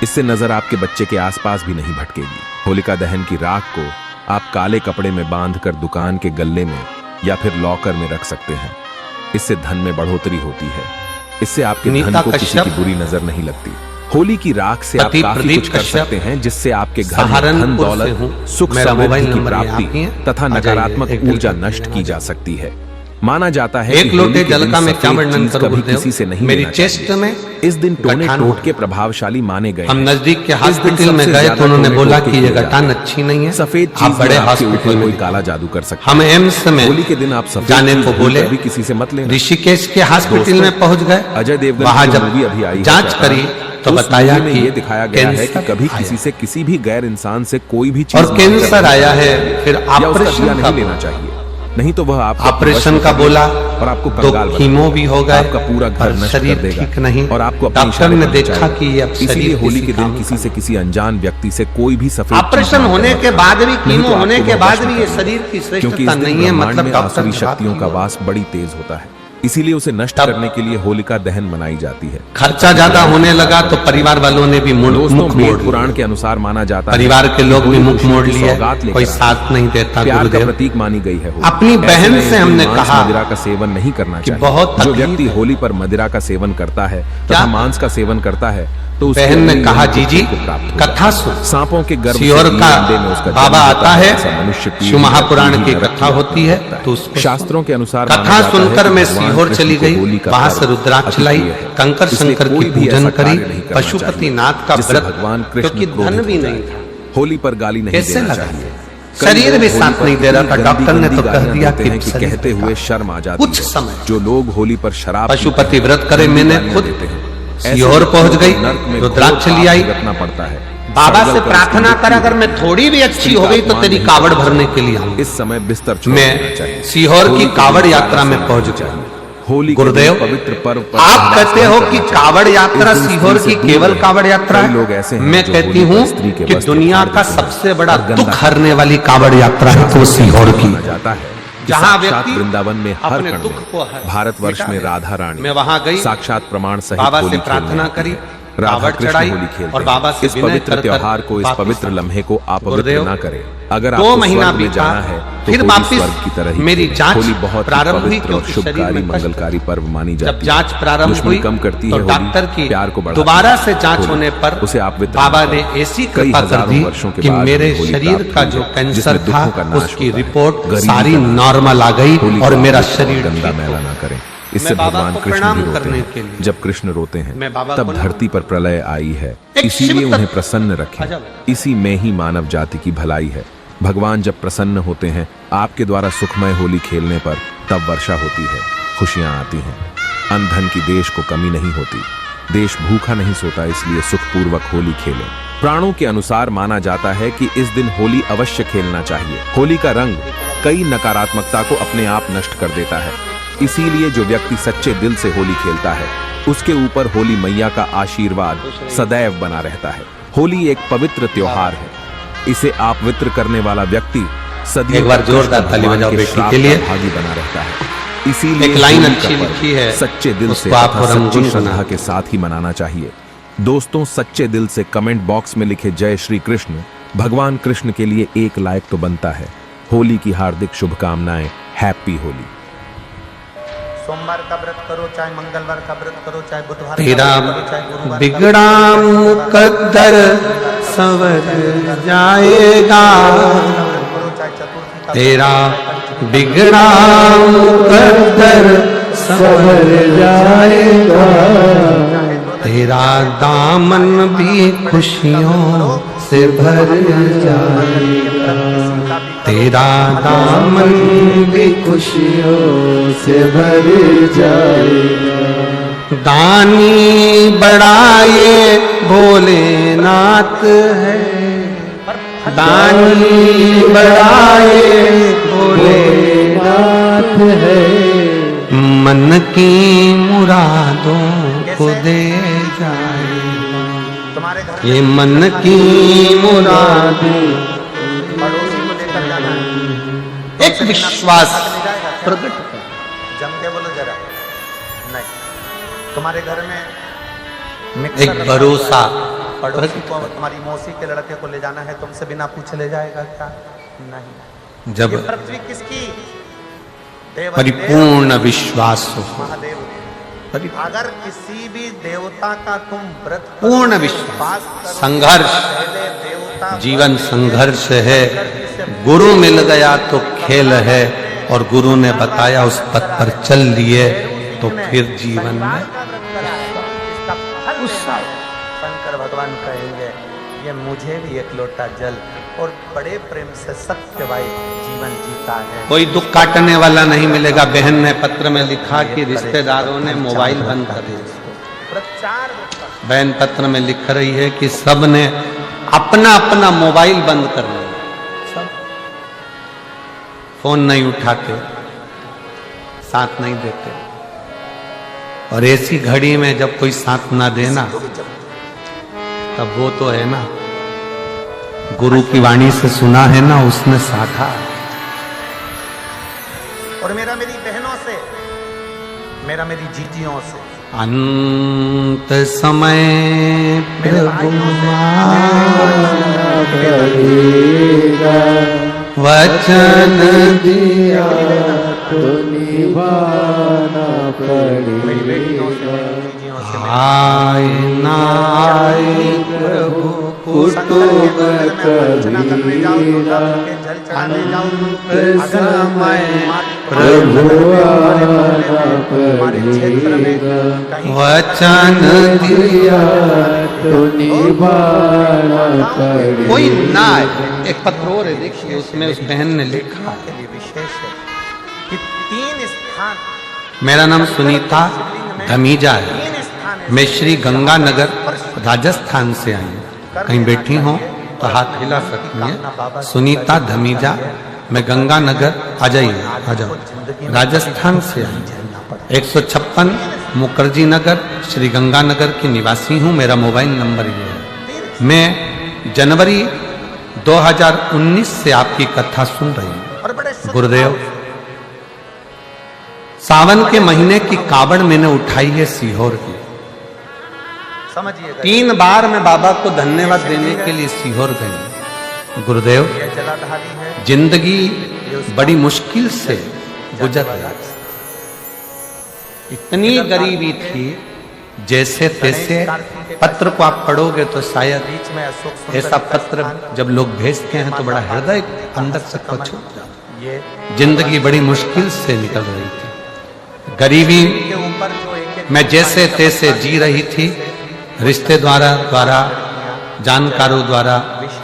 इससे नजर आपके बच्चे के आसपास भी नहीं भटकेगी। होलिका दहन की राख को आप काले कपड़े में बांधकर दुकान के गल्ले में या फिर लॉकर में रख सकते हैं। इससे धन में बढ़ोतरी होती है। इससे आपके धन को किसी की बुरी नजर नहीं लगती। होली की राख से आप काफी कुछ कर सकते हैं जिससे आपके घर में धन दौलत, सुख समृद्धि की प्राप्ति तथा नकारात्मक ऊर्जा नष्ट की जा सकती है। माना जाता है एक लोटे जल का मैं क्या वर्णन करूं गुरुदेव, किसी से नहीं मेरी चेस्ट में इस दिन टोने टोटके प्रभावशाली माने गए। हम नजदीक के हॉस्पिटल में गए तो उन्होंने बोला कि ये गठान अच्छी नहीं है, सफेद आप बड़े हॉस्पिटल में कोई काला जादू कर सकते हम एम्स में होली के दिन आप सफेद जाने को बोले, भी किसी से मत लेना। ऋषिकेश के हॉस्पिटल में पहुंच गए, अजय देवगन वहां की जब मूवी अभी आई है जांच करी तो बताया में कि ये दिखाया गया है कि कभी किसी से किसी भी गैर इंसान से कोई भी चीज और कैंसर आया है, फिर ऑपरेशन नहीं लेना चाहिए, नहीं तो वह आप ऑपरेशन का बोला और आपको तो कंगाल कीमो भी हो गए, आपका पूरा घर नष्ट कर शरीर देगा ठीक नहीं और आपको डॉक्टर ने देखा कि ये अब इसीलिए शरीर होली के दिन काम किसी से किसी अनजान व्यक्ति से कोई भी सफेद ऑपरेशन होने के बाद भी, नहीं कीमो तो होने आपको के वह बाद वश भी में ये करना शरीर की क्योंकि इस श्रेष्ठता दिन नहीं है, ब्रह्मांड मतलब में डॉक्टर आसुरी की शक्तियों बात का की हो। वास बड़ी तेज होता है, इसीलिए उसे नष्ट करने के लिए होलिका दहन मनाई जाती है। खर्चा ज्यादा होने लगा तो परिवार वालों ने भी मुख मोड़ पुराण के अनुसार माना जाता है परिवार के लोग भी मुख मोड़ लिए, सौगात लेकर कोई साथ नहीं देता। प्यार का गुरुदेव प्रतीक मानी गई है होली। अपनी बहन से हमने मांस कहा मदिरा का सेवन नहीं करना चाहिए। बहुत जो तकलीफ व्यक्ति है। होली पर मदिरा का सेवन करता है क्या? तथा मांस का सेवन करता है तो उसके बहन ने अग्नि कहा, को जीजी प्राप्त होगा। कथा सुन, सांपों के गर्भ से सियोर दिए का अंडे में उसका बाबा जन्म आता होता है, ऐसा मनुष्य पीढ़ी शिव महापुराण दर की पीढ़ी कथा नरक होती है होता तो उसको शास्त्रों के अनुसार माना कथा जाता है सुनकर कि मैं भगवान सीहोर कृष्ण चली को गई, होली का वहां पर्व से रुद्राक्ष अति लाई, प्रिय है। कंकर इसलिए शंकर की कोई भी पूजन ऐसा करी, कार्य नहीं करना पशुपति चाहिए नाथ का जिससे व्रत, भगवान कृष्ण क्योंकि धन क्रोधित भी हो नहीं जाए। था। होली पर गाली नहीं कैसे देना लगा? चाहिए। शरीर भी होली साथ पर नहीं दे रहा था, गंदी डॉक्टर ने गंदी तो कह गालियां दिया देते कि हैं कि शरीर कहते बेकार। हुए शर्म आ जाती कुछ है। समय जो लोग होली पर शराब पशुपति व्रत करे, मैंने खुद देते हैं सीहोर पहुंच गई, रुद्राक्ष ले आई, रखना पड़ता है। बाबा सड़गल से कर प्रार्थना उसकी कर, अगर मैं थोड़ी भी अच्छी हो गई तो तेरी कावड़ भरने के लिए आऊंगा। इस समय बिस्तर छोड़ मैं देना चाहिए। सीहोर की होली के कावड़ दिन यात्रा में सारा पहुंच समय गया। होली के गुरुदेव, दिन पवित्र पर्व पर आप सहवास कहते नहीं हो करना कि चाहिए। कावड़ यात्रा इस दिन सीहोर स्त्री की से केवल दूर कावड़ रहें। यात्रा कई लोग ऐसे है। हैं मैं जो कहती होली पर हूँ स्त्री के कि वस्त्र दुनिया फाड़ का देते हैं सबसे बड़ा और गंदा दुख हरने वाली कावड़ यात्रा है तो सीहोर की, माना जाता है कि जहाँ साक्षात व्यक्ति वृंदावन में हर अपने कण दुख को में भारतवर्ष में राधा रानी मैं वहां गई, साक्षात प्रमाण सहित बाबा से होली प्रार्थना खेलने करी, आती है। राधा कावड़ कृष्ण चढ़ाई होली खेलते और बाबा से हैं। इस विनय पवित्र कर कर त्योहार को, इस वापस पवित्र आ गए। लम्हे को अपवित्र गुरुदेव, ना करें। अगर 2 आपको महीना स्वर्ग में बीता, जाना है तो फिर होली वापस स्वर्ग की तरह ही मेरी खेलें। जांच होली बहुत ही प्रारंभ हुई पवित्र और क्योंकि शरीर शुभकारी में कष्ट मंगलकारी पर्व मानी जब जाती है। जांच प्रारंभ दुश्मनी हुई कम करती तो है होली, डॉक्टर की प्यार को बढ़ाती दोबारा है। से जांच होली, होने पर उसे आप वितरण बाबा करें। ने ऐसी कई कृपा कर हजारों दी वर्षों के कि बाद मेरे होली शरीर प्राप्त का हुई जो है, कैंसर जिसमें था दुखों का नाश उसकी होता है। रिपोर्ट गरीबी सारी का नाश। नॉर्मल आ गई होली और को मेरा आप शरीर गंदा ठीक मैला हो ना गया। करें। इससे मैं बाबा भगवान को कृष्ण प्रणाम भी रोते करने हैं। के लिए जब कृष्ण रोते हैं मैं बाबा तब को ना- धरती पर प्रलय आई है, एक इसीलिए शिव उन्हें तत्व- प्रसन्न रखें। आजा। इसी में ही मानव जाति की भलाई है। भगवान जब प्रसन्न होते हैं आपके द्वारा सुखमय होली खेलने पर, तब वर्षा होती है, खुशियां आती हैं। अन्न धन की देश को कमी नहीं होती। देश भूखा नहीं सोता, इसलिए सुखपूर्वक होली खेलें। प्राणों के अनुसार माना जाता है कि इस दिन होली अवश्य खेलना चाहिए। होली का रंग कई नकारात्मकता को अपने आप नष्ट कर देता है। इसीलिए जो व्यक्ति सच्चे दिल से होली खेलता है उसके ऊपर होली मैया का आशीर्वाद सदैव बना रहता है। होली एक पवित्र त्योहार है। इसे अपवित्र करने वाला व्यक्ति सदियों एक बार तक जोरदार कृष्ण ताली भगवान बजाओ के बेटी श्राप के का लिए। भागी बना रहता है। इसीलिए एक लाइन होली अच्छी का पर्व लिखी है, सच्चे दिल से उसको आप तथा रंगून सच्ची बना। श्रद्धा के साथ ही मनाना चाहिए। दोस्तों, सच्चे दिल से कमेंट बॉक्स में लिखे जय श्री कृष्ण। भगवान कृष्ण के लिए एक लाइक तो बनता है। होली की हार्दिक शुभकामनाएं। हैप्पी होली। सोमवार का व्रत करो, चाहे मंगलवार का व्रत करो, चाहे बुधवार तेरा का व्रत करो, चाहे गुरुवार का बिगड़ा मुकद्दर संवर जाएगा, व्रत करो, चाहे चतुर्थी तेरा बिगड़ा मुकद्दर संवर जाएगा, तेरा दामन भी खुशियों से भर जाएगा, तेरा दामन भी खुशियों से भर जाएगा। दानी बड़ा ये भोलेनाथ है, दानी बड़ा ये भोलेनाथ है, मन की मुरादों को दे जाएगा, ये मन की मुरादें पड़ोसी को लेकर जाना है। एक विश्वास प्रकट कर। जम के बोलो जरा, नहीं तुम्हारे घर में एक भरोसा पड़ोसी को, तुम्हारी मौसी के लड़के को ले जाना है, तुमसे बिना पूछे ले जाएगा क्या? नहीं। जब ये पृथ्वी किसकी? देव परिपूर्ण विश्वास हो, महादेव। अगर किसी भी देवता का तुम व्रत पूर्ण विश्वास, संघर्ष, जीवन संघर्ष है, गुरु मिल गया तो खेल है, और गुरु ने बताया उस पथ पर चल लिए तो फिर जीवन में शंकर भगवान कहेंगे ये मुझे भी एक लोटा जल, और बड़े प्रेम से सत्य भाई जीवन जीता है। कोई दुख काटने वाला नहीं मिलेगा। बहन ने पत्र में लिखा कि रिश्तेदारों ने मोबाइल बंद कर दिया। बहन पत्र में लिख रही है कि सब ने अपना अपना मोबाइल बंद कर लिया, सब फोन नहीं उठाते, साथ नहीं देते, और ऐसी घड़ी में जब कोई साथ ना देना तब वो तो है ना, गुरु की वाणी से सुना है ना, उसने साधा। और मेरा मेरी बहनों से, मेरा मेरी जीतियों से, अंत समय प्रभु करेगा, वचन दिया तो निभाना मेरी बेटियों से, पड़ेगा। मेरी जीतियों से, आए ना आए प्रभु कुटुंब कबीरा, अंत समय प्रभु आना पड़ेगा, वचन दिया तो निभाना पड़ेगा। कोई ना आए। एक पत्र और है, देखिए उसमें उस बहन ने लिखा, के लिए विशेष है कि 3 स्थान, मेरा नाम सुनीता धमीजा है, 3 स्थान मैं श्री गंगानगर राजस्थान से आई हूँ। कहीं बैठी हो तो हाथ हिला सकती हैं। सुनीता धमीजा, मैं गंगानगर, आ जाइए, आ जाओ, राजस्थान से आई हूँ। 156 मुखर्जी नगर, श्री गंगानगर की निवासी हूँ। मेरा मोबाइल नंबर ये है। मैं जनवरी 2019 से आपकी कथा सुन रही हूँ। और बड़े शुद्ध गुरुदेव, भाव से। सावन के महीने की कावड़ मैंने उठाई है सीहोर की। समझिएगा, 3 बार मैं बाबा को धन्यवाद देने के लिए सीहोर गई। गुरुदेव, ये जलाधारी है, जिंदगी बड़ी मुश्किल से गुजर रही, इतनी गरीबी थी, जैसे तैसे पत्र को आप पढ़ोगे तो शायद बीच में अशोक सुंदर ऐसा का पत्र जब लोग भेजते हैं तो बड़ा हृदय अंदर से छूट जाता है। ये जिंदगी बड़ी मुश्किल से निकल रही थी, गरीबी के ऊपर जो एक मैं जैसे तैसे जी रही थी। रिश्ते द्वारा जानकारों द्वारा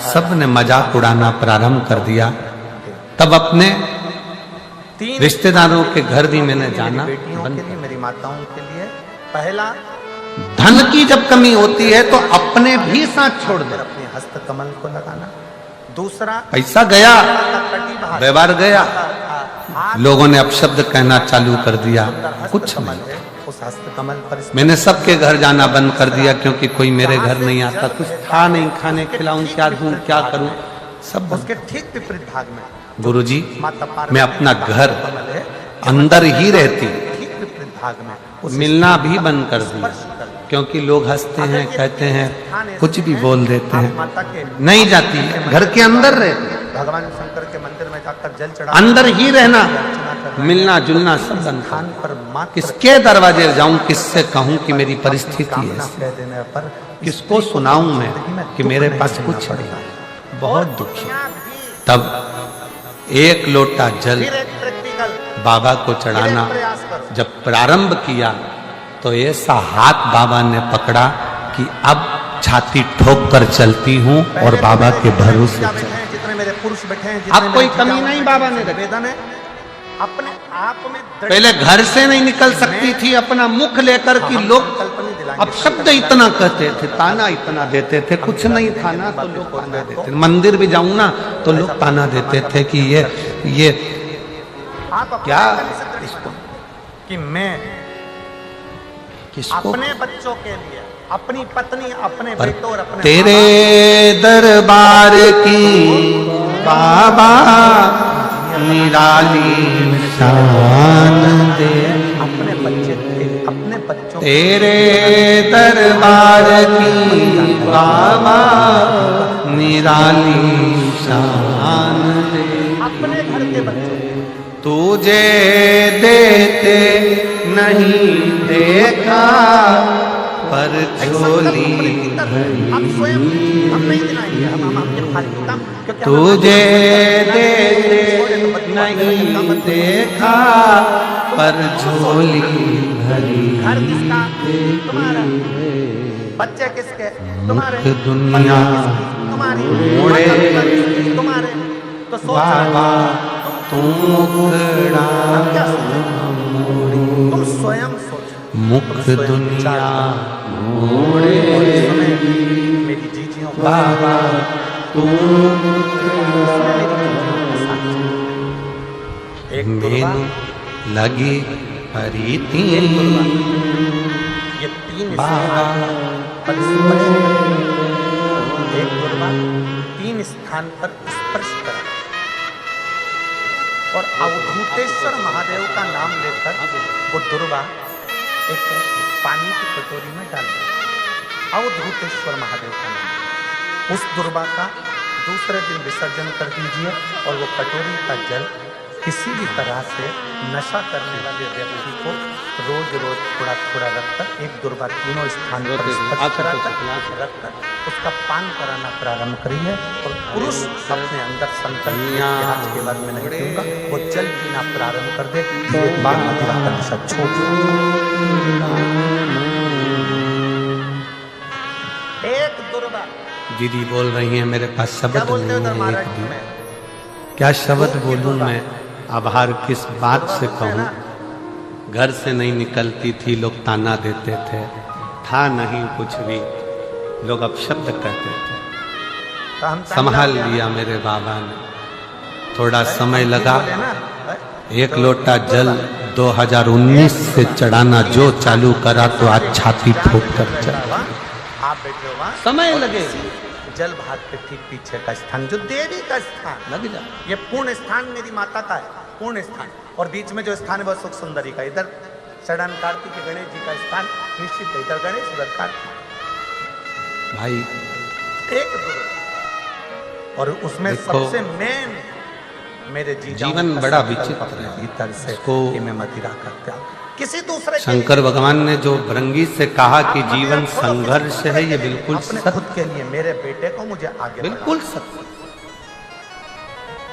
सब ने मजाक उड़ाना प्रारंभ कर दिया। तब अपने 3 रिश्तेदारों के घर भी मैंने जाना बेटियों बंद के लिए, मेरी माताओं के लिए, पहला धन की जब कमी होती है तो अपने भी साथ छोड़ दे। अपने हस्त कमल को लगाना, दूसरा पैसा गया, कटिभार, व्यवहार गया, हाथ लोगों ने अपशब्द कहना चालू कर दिया, कुछ कमल नहीं। है, उस हस्त कमल पर मैंने सबके घर जाना बंद कर दिया, क्योंकि कोई मेरे घर नहीं आता। कुछ था नहीं, खाने खिलाऊं, क्या दूं, क्या करूं, सब बंद। उसके ठीक विपरीत भाग में गुरुजी, माता पार्वती मैं अपना घर कमल है, अंदर ही रहती, ठीक विपरीत भाग में उस मिलना भी बंद कर दिया, क्योंकि लोग हंसते हैं, कहते हैं, कुछ भी बोल देते आप हैं। माता के नहीं जाती, घर के अंदर रहती, भगवान शंकर के मंदिर में जाकर जल चढ़ा, अंदर ही रहना, मिलना जुलना सब बंद। स्थान पर मात्र किसके दरवाजे जाऊं, किससे कहूं कि मेरी परिस्थिति कामना है, कह देने पर किसको सुनाऊं मैं कि मेरे पास कुछ नहीं, बहुत दुखी। तब एक लोटा जल फिर एक प्रैक्टिकल बाबा को चढ़ाना प्रयास करो। जब प्रारंभ किया तो ऐसा हाथ बाबा ने पकड़ा कि अब छाती ठोक कर चलती हूँ और बाबा के भरोसे बैठे हैं, जितने मेरे पुरुष बैठे हैं, जितने अब कोई मेरे कमी जीजा नहीं बैठे बाबा हैं, ने रखी। वेदन है अपने आप में दृढ़- पहले घर से नहीं निकल सकती थी अपना मुख लेकर कि हम लोग संकल्प नहीं दिलाएंगे, अब शब्द इतना कहते थे, ताना इतना देते थे, कुछ नहीं था ना तो लोग ताना देते थे। मंदिर भी जाऊं ना तो लोग ताना देते थे कि ये आप अपने क्या अंदर से दृढ़ इसको कि मैं किसको अपने बच्चों के लिए, अपनी पत्नी, अपने पर बेटों और अपने तेरे दरबार की बाबा निराली शान दे, अपने बच्चों तेरे दरबार की बाबा निराली शान दे, अपने घर के बच्चों तुझे देते नहीं देखा पर झोली हम स्वयं हम नहीं दिलाएंगे, हम आपके फालतू काम क्योंकि हम तुझे छोड़े तो देते बच्चों नहीं देखा पर झोली भरी घर किसका? तुम्हारा। बच्चे किसके? तुम्हारे। मुख दुनिया पत्नी किसकी? तुम्हारी। मोड़े माता-पिता किसके? तुम्हारे। तो सोचो बाबा तू मुखड़ा हम क्या सोचो? तुम स्वयं सोचो। मुख तुम स्वयं दुनिया विचार मोड़े और इस समय मेरी जीजियों को बाबा तू एक दुर्गा, मैनू लगी हरी तीन ये तीन बाबा पर स्पर्श करा। एक दुर्गा तीन स्थान पर स्पर्श करा और अवधूतेश्वर महादेव का नाम लेकर वो दुर्गा एक पानी की कटोरी में डाल दिया। अवधूतेश्वर महादेव का नाम। उस दुर्गा का दूसरे दिन विसर्जन कर दीजिए और वो कटोरी का जल किसी भी तरह से नशा करने वाले व्यक्ति को रोज रोज थोड़ा थोड़ा रखकर एक दुर्गा तीनों स्थान पर स्पर्श कराकर रखकर उसका पान कराना प्रारंभ करिए और पुरुष अपने अंदर संकल्प ले कि आज के बाद में नहीं पीऊंगा, वो जल पीना प्रारंभ कर दे। एक बार मदिरा का नशा छोड़ एक दुर्गा। दीदी बोल रही है मेरे पास क्या शब्द बोलते हो नहीं है महाराज एक भी। में? क्या शब्द बोलूं मैं, आभार किस बात से कहूं। घर से नहीं निकलती थी, लोग ताना देते थे, था नहीं कुछ भी, लोग अपशब्द कहते थे। तो हम संभाल लिया मेरे बाबा ने, थोड़ा समय लगा। एक लोटा जल 2019 से चढ़ाना जो चालू करा तो आज छाती ठोक कर चल। आप बैठे हो वहाँ समय और लगे। इसी जल भाग के ठीक पीछे का स्थान जो देवी का स्थान लग जा। ये पूर्ण स्थान मेरी माता का है, पूर्ण स्थान। और बीच में जो स्थान है वह सुख सुंदरी का। इधर सड़न कार्तिक गणेश जी का स्थान निश्चित है, इधर गणेश उधर कार्तिक भाई एक दुर्गा। और उसमें देखो, सबसे मेन मेरे जीवन बड़ा विचित्र है। भीतर से इसको- कि मैं मदिरा का त्याग किसी दूसरे के शंकर लिए- भगवान ने जो भृंगी से कहा कि आप जीवन मदिरा छोड़ो, संघर्ष किसी है, ये दूसरे के लिए, बिल्कुल अपने सत्य, खुद के लिए मेरे बेटे को मुझे आगे बिल्कुल सत्य।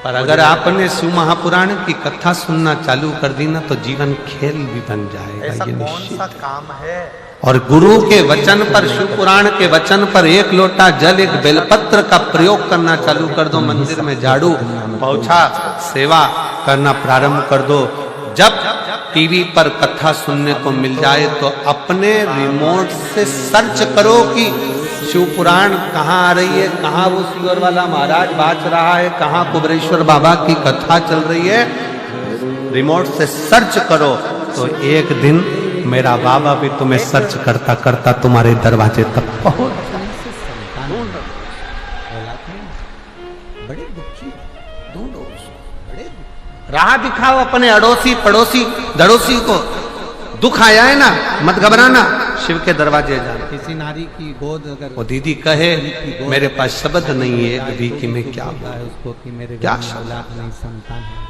पर अगर आपने शिव महापुराण की कथा सुनना चालू कर दी ना तो जीवन खेल भी बन बढ़ाना। ऐसा जाएगा, ये कौन निश्चित। सा काम है? और गुरु के वचन पर, शिव पुराण के वचन पर एक लोटा जल, एक बेलपत्र का प्रयोग करना चालू कर दो, मंदिर में झाड़ू पोछा सेवा करना प्रारंभ कर दो। जब टीवी पर कथा सुनने को मिल जाए तो अपने रिमोट से सर्च करो कि शिव पुराण कहाँ आ रही है, कहाँ वो सियोर वाला महाराज बाज रहा है, कहाँ कुबरेश्वर बाबा की कथा चल रही है। रिमोट से सर्च करो तो एक दिन मेरा बाबा भी तुम्हें सर्च करता करता तुम्हारे दरवाजे तक पहुंच। बड़े दुखी, ढूंढो उसको, बड़े दुखी। राह दिखाओ अपने अड़ोसी पड़ोसी दड़ोसी को। दुख आया है ना, मत घबराना, शिव के दरवाजे जा। किसी नारी की गोद अगर वो दीदी कहे मेरे पास शब्द नहीं है एक भी कि मैं क्या होता है उसको कि मेरे क्या घर में शब्द? औलाद नहीं, संतान है।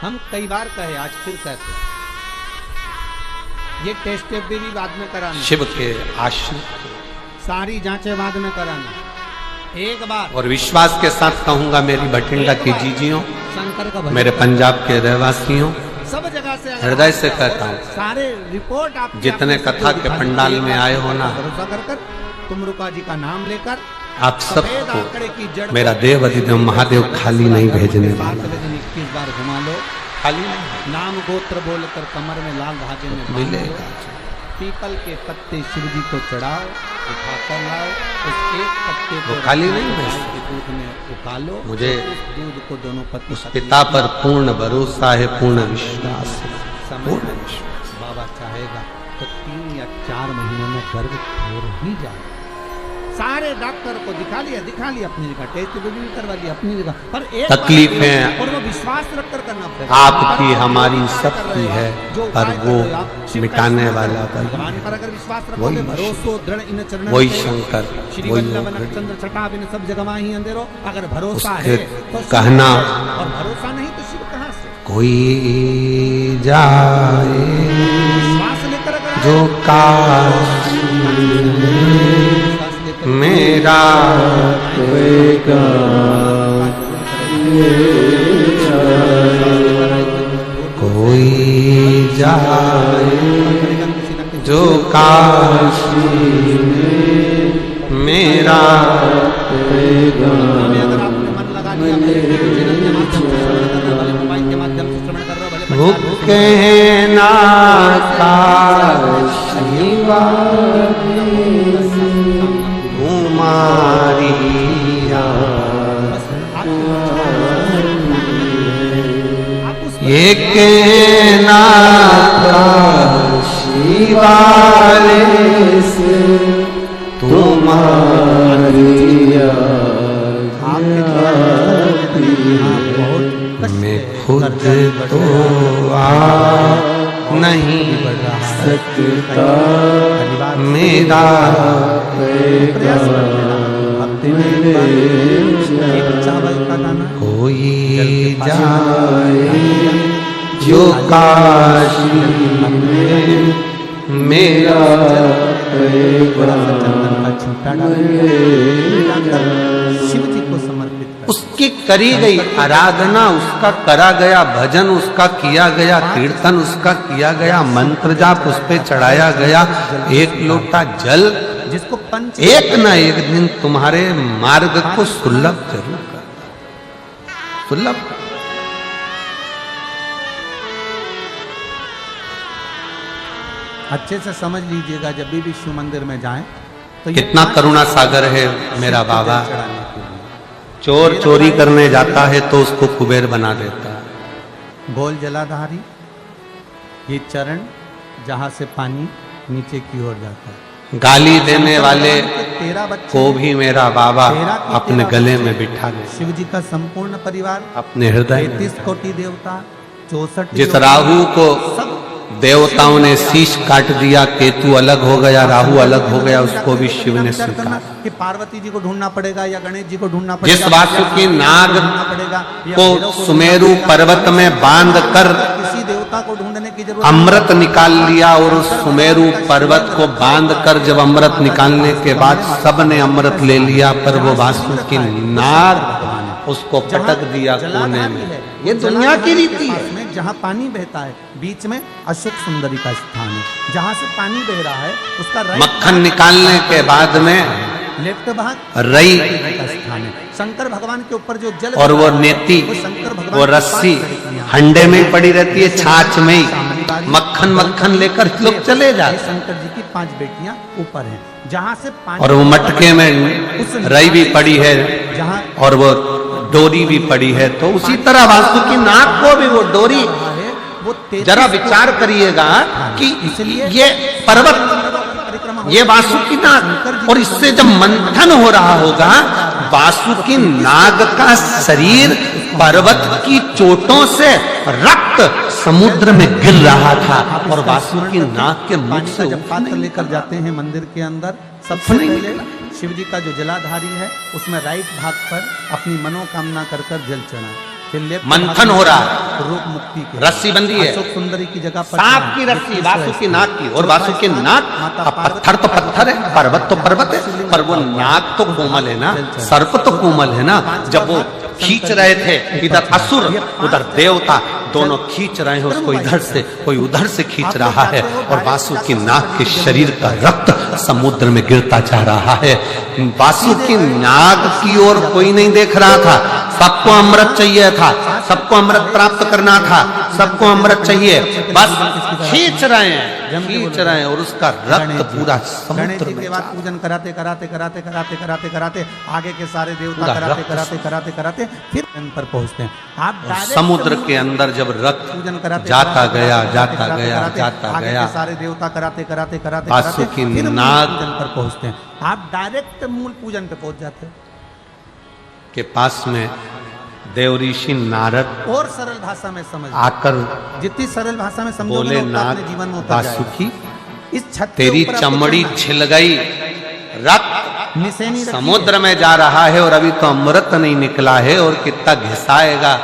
हम कई बार कहे, आज फिर कहते हैं, ये टेस्ट भी बाद में कराना, शिव के आश्रित सारी जांचें बाद में कराना, एक बार और विश्वास के साथ कहूंगा मेरी भटिंडा की जीजियों, शंकर का भजन मेरे पंजाब के रहवासियों, सब जगह से अगर हृदय से कहता हूँ, सारे रिपोर्ट आप जितने कथा के पंडाल में आए हो ना, भरोसा कर तुमरुका जी का नाम लेकर आप सफेद आंकड़े की जड़ सबको मेरा देव अधिदेव महादेव खाली नहीं भेजने वाला। 21 बार घुमा लो, खाली नहीं नाम गोत्र बोलकर कमर में लाल धागे में बांध मिलेगा। लो। पीपल के पत्ते शिव जी को चढ़ाओ, उठाकर लाओ, उस एक पत्ते को वो खाली नहीं गाय भेजता। के दूध में उकालो, मुझे उस दूध को दोनों पत्नी उस पिता पर पूर्ण भरोसा है, पूर्ण विश्वास है, समय पूर्ण में विश्वास। बाबा चाहेगा तो 3 या 4 महीनों में गर्भ छोड़ ही जाए। सारे डॉक्टर को दिखा लिया अपनी जगह, टेस्ट भी करवा लिया अपनी जगह, पर एक तकलीफें बार और वो विश्वास रखकर करना पड़ेगा। आपकी हमारी सबकी है, पर वो मिटाने वाला भगवान पर अगर विश्वास रखोगे, भरोसो दृढ़ इन चरणों वही में शंकर, श्री वही वल्लभ चंद्र छटा बिन सब जगह माही अंधेरो। अगर भरोसा उसके है तो शिव कहना और भरोसा नहीं तो शिव कहाँ से? कोई जाए विश्वास लेकर अगर जो काश विश्वास लेकर मेरा कोई जाए जो काश मेरा अगर आपने मन लगा लिया, भले मोबाइल के माध्यम से श्रवण कर रहे हो, भले भूखे ना शिवा कुमारिया ये कहना शिवाले से तुम्हारिया मैं खुद तो आ नहीं सकता, मेरा कोई जाए जो काशी में मेरा शिव जी को समर्पित कर। उसकी करी गई आराधना, उसका करा गया भजन, उसका किया गया कीर्तन, उसका किया गया मंत्र जाप, उस पे चढ़ाया गया एक लोटा जल, जिसको पंच एक न एक दिन तुम्हारे मार्ग को सुलभ जरूर कर, सुलभ कर। अच्छे से समझ लीजिएगा, जब भी शिव मंदिर में जाएं तो ये कितना 5 करुणा सागर है मेरा बाबा। चढ़ाने के लिए। चोर चोरी करने जाता है तो उसको कुबेर बना देता है। गोल जलाधारी, ये चरण जहां से पानी नीचे की ओर जाता है। गाली देने वाले 13 बच्चे को भी मेरा बाबा 13 के अपने 13 गले बच्चे। में बिठा दे, शिव जी का संपूर्ण परिवार, अपने हृदय में 33 कोटि देवता, 64 जिस योगी, राहु को सब देवताओं ने शीश काट दिया, केतु अलग हो गया, राहु अलग हो गया, उसको भी शिव ने स्वीकार। कि पार्वती जी को ढूंढना पड़ेगा या गणेश जी को ढूंढना पड़ेगा, जिस वासुकी नाग ढूंढना पड़ेगा, या को भैरव को सुमेरु ढूंढना पर्वत पड़ेगा, में बांध कर किसी देवता को ढूंढने की जरूरत अमृत निकाल लिया, और उस सुमेरु पर्वत को बांध कर जब अमृत निकालने के बाद सबने अमृत ले लिया, पर वो वासुकी नाग उसको पटक दिया कोने में। ये दुनिया की रीति है। में जहाँ पानी बहता है, बीच में अशोक सुंदरी का स्थान है, जहाँ से पानी बह रहा है उसका राइट मक्खन निकालने के बाद में लेफ्ट भाग रई का स्थान है। शंकर भगवान के ऊपर जो जल और वो नेति, शंकर भगवान वो की रस्सी पांच लड़कियां। हंडे में ही पड़ी रहती है, छाछ में ही मक्खन मक्खन लेकर लोग चले ये जाते। शंकर जी की 5 बेटियां ऊपर हैं, जहाँ से पानी और वो मटके में रई भी पड़ी है जहाँ और वो डोरी भी पड़ी है, तो उसी तरह वासुकी नाग को भी वो डोरी, वो 33 जरा विचार करिएगा कि इसलिए ये पर्वत, परिक्रमा ये वासुकी नाग, और इससे जब मंथन हो रहा होगा, वासुकी नाग का शरीर पर्वत की चोटों से रक्त समुद्र में गिर रहा था, और वासुकी नाग के मुख पानी से का जब पात्र लेकर जाते हैं मंदिर के अंदर, सबसे नहीं पहले शिव जी का जो जलाधारी है उसमें राइट भाग पर अपनी मनोकामना कर जल चढ़ाएं। मंथन हो रहा है, रोग मुक्ति के रस्सी बंदी है, अशोक सुंदरी की जगह पर सांप की रस्सी वासु की नाक की, और वासु की नाक, अब पत्थर तो पत्थर है, पर्वत तो पर्वत है, पर वो नाक तो कोमल है ना, सर्प तो कोमल है ना। जब वो खींच रहे थे, इधर असुर उधर देवता, दोनों खींच रहे हैं उसको, इधर से कोई उधर से खींच रहा है, और वासु की नाक के शरीर का रक्त समुद्र में गिरता जा रहा है। वासु की नाक की ओर कोई नहीं देख रहा था, सबको अमृत चाहिए था, सबको अमृत प्राप्त करना था, सबको अमृत चाहिए, बस खींच रहे हैं और उसका रक्त पूरा समुद्र में के बाद पूजन कराते कराते कराते कराते कराते कराते आगे के सारे देवता कराते कराते कराते कराते फिर इन पर पहुंचते हैं। आप समुद्र के अंदर जब रक्त पूजन कराते जाता गया जाता गया जाता आगे गया, के सारे देवता कराते कराते कराते वासु की फिर मूल नाक पूजन पर पहुंचते हैं। आप डायरेक्ट मूल पूजन पे पहुंच जाते हैं। के पास में देवऋषि नारद और सरल भाषा में समझ, आकर जितनी सरल भाषा में समझोगे बोले, ना उतना नाग अपने जीवन में उतर वासुकी, जाएगा। इस छत के तेरी ऊपर आपको चमड़ी चढ़ना है। छिल गई, रक्त निशानी रखी समुद्र में जा रहा है और अभी तो अमृत नहीं निकला है, और कितना घिसाएगा,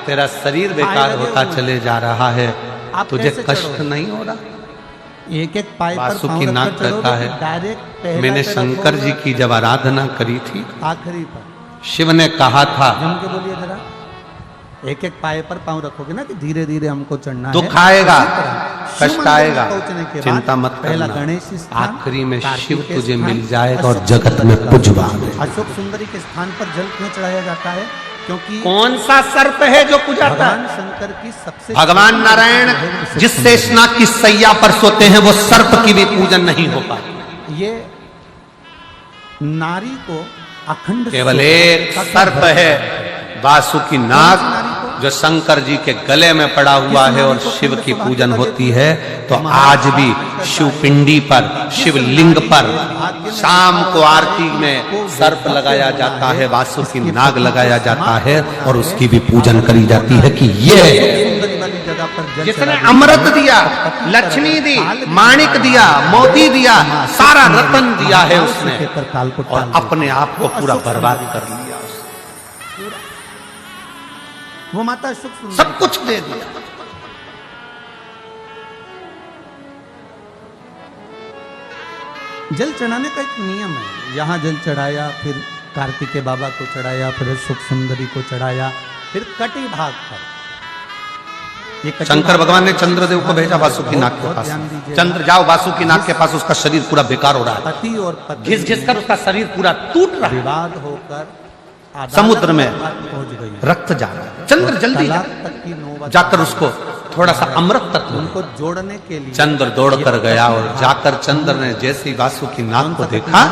तेरा शरीर बेकार होता चले जा रहा है, आप तुझे कैसे कष्ट चढ़ोगे? नहीं हो रहा। है। एक एक पाए पर वासु पाँव की रखकर नाक चढ़ोगे कहता कि है, डायरेक्ट पहला मैंने पे शंकर रखोगे, जी की जब आराधना करी थी, आखिरी पर शिव ने कहा था जम के बोलिए जरा, एक एक पाए पर पाँव रखोगे ना कि धीरे धीरे हमको चढ़ना है। दुख आएगा, उसी तरह शिव कष्ट मंदिर आएगा, पहुंचने के बाद चिंता मत पहला करना, गणेश स्थान, आखिरी में कार्तिक शिव के तुझे स्थान, मिल जाएगा और अशोक जगत सुंदरी में का पुजवा स्थान। देगा। अशोक सुंदरी के स्थान पर जल क्यों चढ़ाया जाता है? क्योंकि कौन सा सर्प है जो पूजाता भगवान है? शंकर की सबसे भगवान नारायण जिस शेषनाग की सैया पर सोते हैं, वो सर्प की भी पूजन नहीं हो पाती। ये नारी को अखंड केवल सोना एक का सर्प है, वासु की नाग, जो शंकर जी के गले में पड़ा हुआ है, और शिव की पूजन होती है। तो आज भी शिव पिंडी पर, शिवलिंग पर शाम को आरती में सर्प लगाया जाता है, वासु की नाग लगाया जाता है, और उसकी भी पूजन करी जाती है कि ये सुंदरी वाली जगह पर जल जिसने चढ़ा अमृत दिया, लक्ष्मी दी, माणिक दिया, मोती दिया, सारा रतन दिया है उसने, और अपने आप को पूरा बर्बाद कर लिया। वो माता सुख सुंदरी सब कुछ दे दिया। जल चढ़ाने का एक नियम है। यहाँ जल चढ़ाया, फिर कार्तिकेय बाबा को चढ़ाया, फिर सुख सुंदरी को चढ़ाया, फिर कटी भाग पर। ये कटी शंकर भाग भगवान ने चंद्रदेव को भेजा वासु की नाक के बहुत पास, ध्यान दीजिएगा। चंद्र जाओ वासु की नाक के पास, उसका शरीर पूरा बेकार हो रहा है, पति और पत्नी घिस घिस कर उसका शरीर पूरा टूट रहा है, विवाद होकर अदालत समुद्र में पहुंच गई। रक्त जा रहा है। चंद्र जल्दी जा, तलाक तक की नौबत जाकर उसको थोड़ा सा अमृत तक लो। उनको जोड़ने के लिए चंद्र दौड़ कर गया, और जाकर चंद्र ने जैसे ही वासु की नाक को देखा,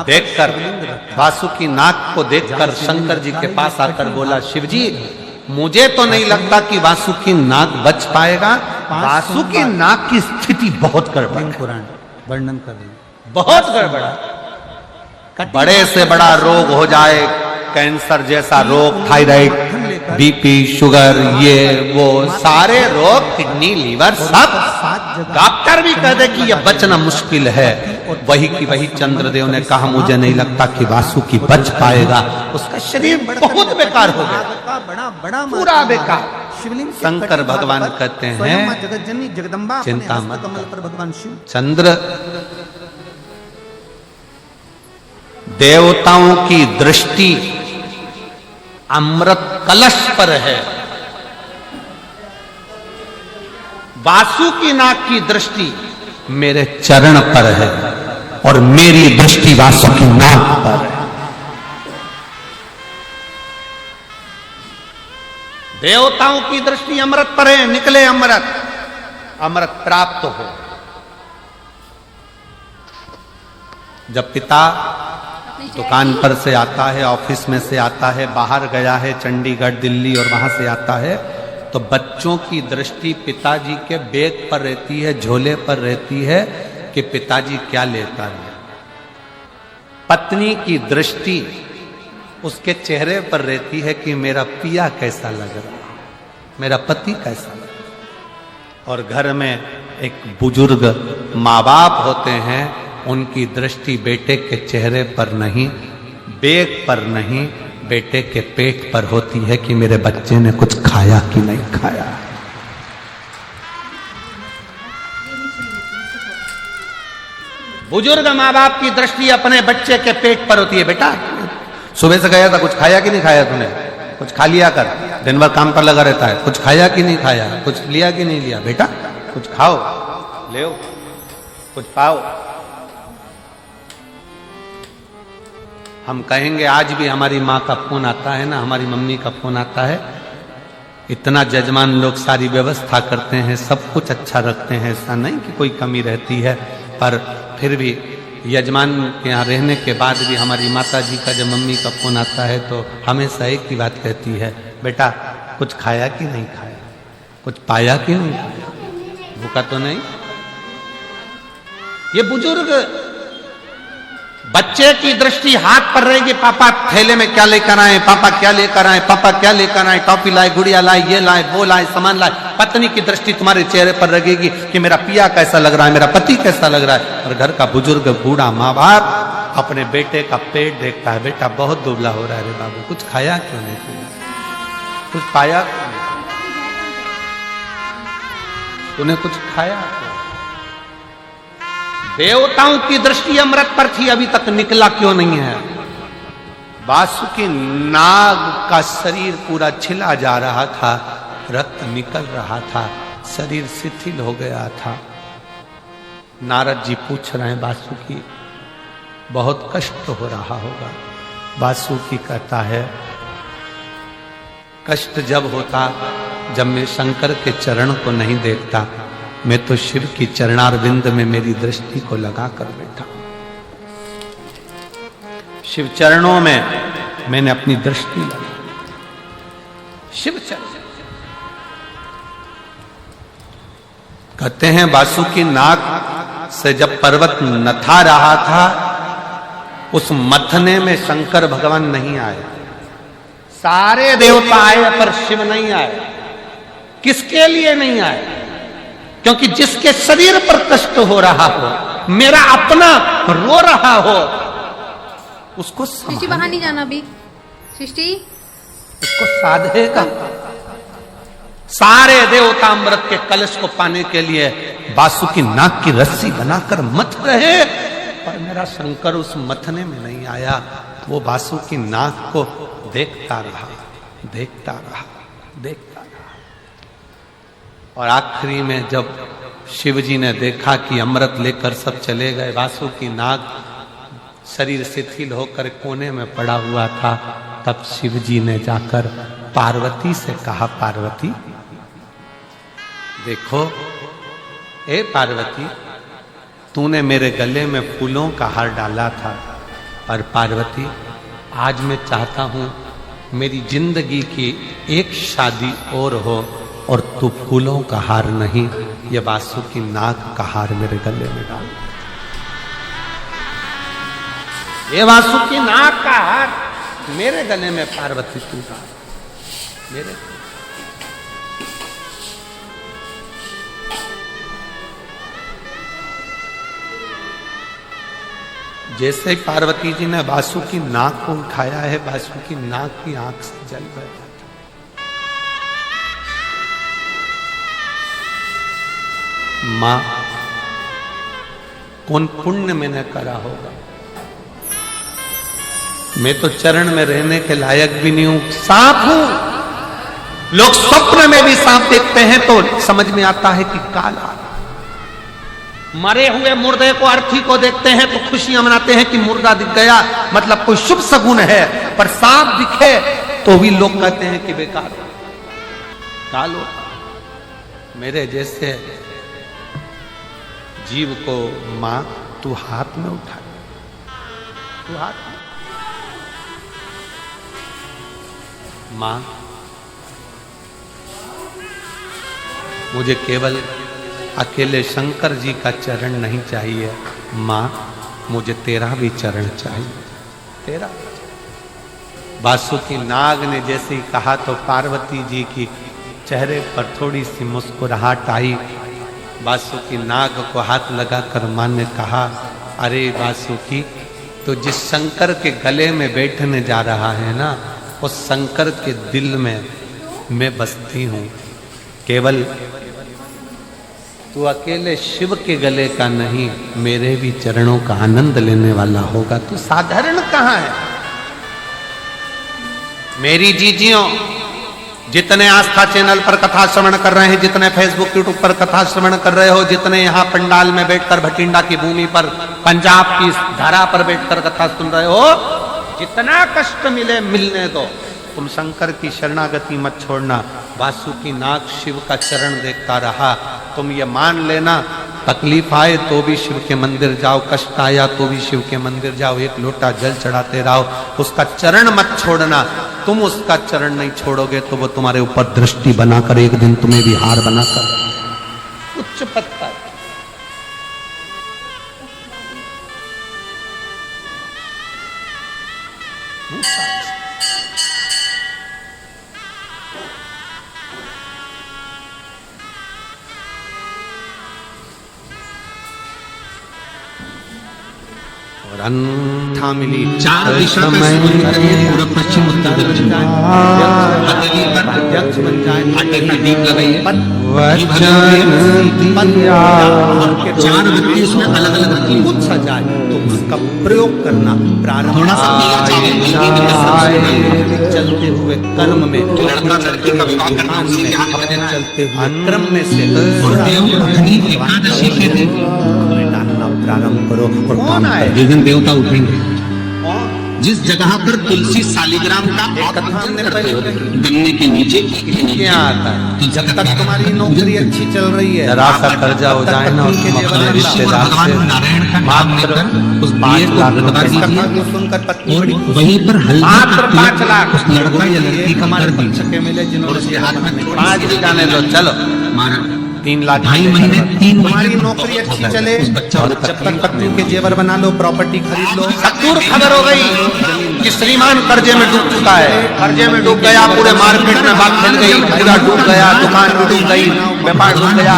देखकर वासु की नाक को देखकर शंकर जी के पास आकर बोला, शिव जी मुझे तो नहीं लगता कि वासु की नाक बच पाएगा, वासु की नाक की स्थिति बहुत गड़बड़ है, पुराण वर्णन कर रही है। बहुत गड़बड़ है। बड़े से बड़ा रोग हो जाए, कैंसर जैसा रोग, थायराइड, बीपी, शुगर, ये वो सारे रोग, किडनी, लीवर, सब डॉक्टर भी कह दे कि ये बचना मुश्किल है, वही की वही चंद्रदेव ने कहा मुझे नहीं लगता कि वासु की बच पाएगा, उसका शरीर बहुत बेकार हो गया, बड़ा पूरा बेकार। शिवलिंग के शंकर कटी भाग भगवान पर कहते हैं, स्वयं मां जगतजननी जगदम्बा अपने चिंता हस्त मत कमल कर। पर भगवान शिव चंद्र देवताओं की दृष्टि अमृत कलश पर है, वासु की नाक की दृष्टि मेरे चरण पर है, और मेरी दृष्टि वासु की नाक पर है। देवताओं की दृष्टि अमृत पर है, निकले अमृत, अमृत प्राप्त हो। जब पिता दुकान पर से आता है, ऑफिस में से आता है, बाहर गया है चंडीगढ़, दिल्ली, और वहां से आता है, तो बच्चों की दृष्टि पिताजी के बैग पर रहती है, झोले पर रहती है कि पिताजी क्या लेकर आए। पत्नी की दृष्टि उसके चेहरे पर रहती है कि मेरा पिया कैसा लग रहा, मेरा पति कैसा लग रहा। और घर में एक बुजुर्ग माँ बाप होते हैं, उनकी दृष्टि बेटे के चेहरे पर नहीं, बैग पर नहीं, बेटे के पेट पर होती है कि मेरे बच्चे ने कुछ खाया कि नहीं खाया। बुजुर्ग माँ बाप की दृष्टि अपने बच्चे के पेट पर होती है। बेटा सुबह से गया था, कुछ खाया कि नहीं खाया तूने? कुछ खा लिया कर, दिन भर काम पर लगा रहता है, कुछ खाया कि नहीं खाया? कुछ लिया कि नहीं लिया? बेटा कुछ खाओ, ले कुछ पाओ। हम कहेंगे, आज भी हमारी माँ का फोन आता है ना, हमारी मम्मी का फोन आता है, इतना जजमान लोग सारी व्यवस्था करते हैं, सब कुछ अच्छा रखते हैं, ऐसा नहीं कि कोई कमी रहती है, पर फिर भी यजमान के यहाँ रहने के बाद भी हमारी माता जी का जब मम्मी का फोन आता है तो हमेशा एक ही बात कहती है, बेटा कुछ खाया कि नहीं खाया? कुछ पाया कि नहीं पाया? भूखा तो नहीं? ये बुजुर्ग बच्चे की दृष्टि हाथ पर रहेगी, पापा थैले में क्या लेकर आए, पापा क्या लेकर आए, पापा क्या लेकर आए, टॉफी लाए, गुड़िया लाए, ये लाए, वो लाए, सामान लाए। पत्नी की दृष्टि तुम्हारे चेहरे पर लगेगी कि मेरा पिया कैसा लग रहा है, मेरा पति कैसा लग रहा है। और घर का बुजुर्ग बूढ़ा माँ बाप अपने बेटे का पेट देखता है, बेटा बहुत दुबला हो रहा है रे बाबू, कुछ खाया क्यों नहीं तूने? कुछ पाया क्यों नहीं? तूने कुछ खाया? देवताओं की दृष्टि अमृत पर थी, अभी तक निकला क्यों नहीं है? वासुकी नाग का शरीर पूरा छिला जा रहा था, रक्त निकल रहा था, शरीर शिथिल हो गया था। नारद जी पूछ रहे हैं, वासुकी बहुत कष्ट हो रहा होगा? वासुकी कहता है, कष्ट जब होता जब मैं शंकर के चरण को नहीं देखता, मैं तो शिव की चरणारविंद में मेरी दृष्टि को लगा कर बैठा। शिव चरणों में मैंने अपनी दृष्टि लगाई। शिव चरण कहते हैं, वासुकी नाग से जब पर्वत नथा रहा था, उस मथने में शंकर भगवान नहीं आए। सारे देवता आए पर शिव नहीं आए। किसके लिए नहीं आए? क्योंकि जिसके शरीर पर कष्ट हो रहा हो, मेरा अपना रो रहा हो, उसको सृष्टि बाहर नहीं जाना अभी। सृष्टि उसको साधेगा। सारे देवता अमृत के कलश को पाने के लिए वासुकी नाग की रस्सी बनाकर मथ रहे, पर मेरा शंकर उस मथने में नहीं आया। वो वासुकी नाग को देखता रहा, देखता रहा, देखता रहा। और आखिरी में जब शिव जी ने देखा कि अमृत लेकर सब चले गए, वासुकी नाग शरीर शिथिल होकर कोने में पड़ा हुआ था, तब शिव जी ने जाकर पार्वती से कहा, पार्वती देखो, ए पार्वती, तूने मेरे गले में फूलों का हार डाला था, और पार्वती आज मैं चाहता हूं मेरी जिंदगी की एक शादी और हो, और तू फूलों का हार नहीं, ये वासुकी नाग का हार मेरे गले में डाल। ये वासुकी नाग का हार मेरे गले में पार्वती तू डाल। मेरे जैसे ही पार्वती जी ने वासुकी नाग को उठाया है, वासुकी नाग की आंख से जल गया। मां, कौन पुण्य मैंने करा होगा? मैं तो चरण में रहने के लायक भी नहीं हूं, सांप हूं। लोग स्वप्न में भी सांप देखते हैं तो समझ में आता है कि काला। मरे हुए मुर्दे को, अर्थी को देखते हैं तो खुशियां मनाते हैं कि मुर्दा दिख गया, मतलब कोई शुभ सगुन है। पर सांप दिखे तो भी लोग कहते हैं कि बेकार हो, कालो। मेरे जैसे जीव को मां तू हाथ में उठा, तू हाथ में। मां, मुझे केवल अकेले शंकर जी का चरण नहीं चाहिए, मां मुझे तेरा भी चरण चाहिए, तेरा। वासुकी नाग ने जैसे ही कहा तो पार्वती जी की चेहरे पर थोड़ी सी मुस्कुराहट आई। वासुकी नाग को हाथ लगाकर मां ने कहा, अरे वासुकी, तो जिस शंकर के गले में बैठने जा रहा है ना, उस शंकर के दिल में मैं बसती हूँ। केवल तू अकेले शिव के गले का नहीं, मेरे भी चरणों का आनंद लेने वाला होगा। तू साधारण कहाँ है? मेरी जीजियों, जितने आस्था चैनल पर कथा श्रवण कर रहे हैं, जितने फेसबुक यूट्यूब पर कथा श्रवण कर रहे हो, जितने यहाँ पंडाल में बैठकर भटिंडा की भूमि पर पंजाब की धारा पर बैठकर कथा सुन रहे हो, जितना कष्ट मिले मिलने दो, तुम शंकर की शरणागति मत छोड़ना। वासुकी नाग शिव का चरण देखता रहा। तुम ये मान लेना, तकलीफ आए तो भी शिव के मंदिर जाओ, कष्ट आया तो भी शिव के मंदिर जाओ, एक लोटा जल चढ़ाते रहो, उसका चरण मत छोड़ना। तुम उसका चरण नहीं छोड़ोगे तो वो तुम्हारे ऊपर दृष्टि बनाकर एक दिन तुम्हें भी हार बनाकर उच्च पत्ता। और अंथा मिली चार दिशा का स्मरण करिए, पूर्व पश्चिम उत्तर दक्षिण। हथेली पर अध्यक्ष बन जाए, हथेली में दीप लगाइए। चार व्यक्ति इसमें अलग अलग रखिए। कुछ सजाए तो उसका प्रयोग करना प्रारंभ। थोड़ा सा चलते हुए कर्म में, लड़का लड़की का विवाह करना उसी के हाथ में देना। चलते हुए क्रम में से देवउठनी एकादशी के दिन डालना प्रारंभ करो। और कौन आए? जिस दिन देवता उठेंगे, जिस जगह पर तुलसी शालिग्राम का हमने करते हो, गन्ने के नीचे क्या आता है? जब तक तुम्हारी नौकरी अच्छी चल रही है, जरा सा कर्जा हो जाए ना, और तुम अपने रिश्तेदार से नारायण का नाम लेकर उस दिए को लगा दीजिए, सुनकर पत्नी और बड़ी वहीं पर मात्र 5 लाख उस लड़का या लड़की का कर दीजिए। मिले और जिन्होंने उसके हाथ में 5 भी जाने दो, चलो मारा 3 लाख। 2.5 महीने 3 तुम्हारी नौकरी अच्छी चले, और जब तक पत्नी के जेवर बना लो, प्रॉपर्टी खरीद लो। दूर खबर हो गई कि श्रीमान कर्जे में डूब चुका है, कर्जे में डूब गया, पूरे मार्केट में बात फैल गई, पूरा डूब गया, दुकान भी डूब गई, व्यापार डूब गया,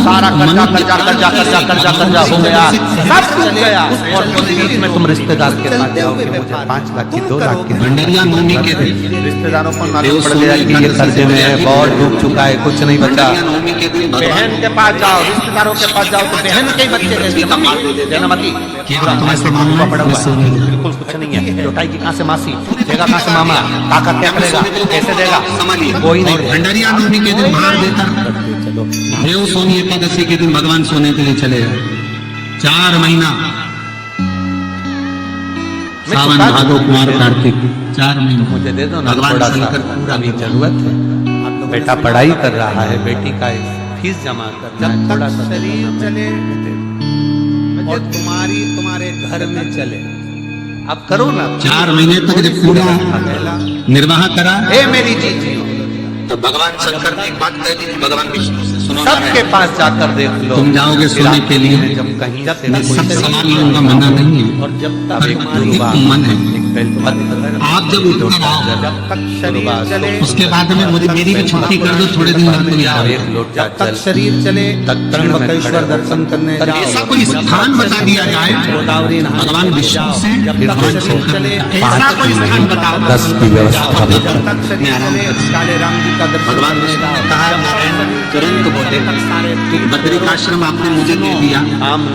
सारा कर्जा कर्जा कर्जा कर्जा कर्जा कर्जा हो गया, सब डूब गया। और उस बीच में तुम रिश्तेदार के पास जाओ कि मुझे 5 लाख की 2 लाख की भंडारिया नवमी के दिन रिश्तेदारों को मालूम पड़ गया कि ये कर्जे में है, बहुत डूब चुका है, कुछ नहीं बचा। नवमी के दिन बहन के पास जाओ, रिश्तेदारों के पास जाओ तो बहन के बच्चे कहते हैं, मम्मी देना मती, पड़ा हुआ है, बिल्कुल कुछ नहीं है। लौटाई की कहाँ से मासी देगा, कहाँ से मामा, काका क्या करेगा, कैसे देगा, कोई नहीं। भंडारिया नवमी के दिन बाहर देता, देव सोनी एकादशी के दिन भगवान सोने के लिए चले गए। 4 महीना सावन भादो कुमार कार्तिक 4 महीने मुझे दे दो ना भगवान थोड़ा सा, शंकर पूरा अभी जरूरत है। बेटा पढ़ाई कर रहा है, बेटी का फीस जमा करना है, थोड़ा सा शरीर चले और तुम्हारे घर में चले। अब करो ना। 4 महीने तक जब पूरा निर्वाह करा, हे मेरी जीजियों, तो भगवान शंकर ने एक बात कह दी थी भगवान विष्णु से, सुनो सबके पास जाकर देख लो, तुम जाओगे सोने के लिए, जब कहीं मैं सब सामान लूंगा, मना नहीं है, और जब तक एक मन है, आप जब उठकर आओ, जब तक शरीर चले, उसके बाद में मुझे मेरी भी छुट्टी कर दो, थोड़े दिन बाद में आओ। जब तक शरीर चले तब त्र्यंबकेश्वर दर्शन करने जाओ। ऐसा कोई स्थान बता दिया जाए भगवान विष्णु से, भगवान शंकर, ऐसा कोई स्थान बताओ 10 की व्यवस्था। जब तक शरीर चले, काले राम जी का दर्शन भगवान विष्णु ने कहा, नारायण तुरंत बोले, बद्रिकाश्रम आपने मुझे दे दिया,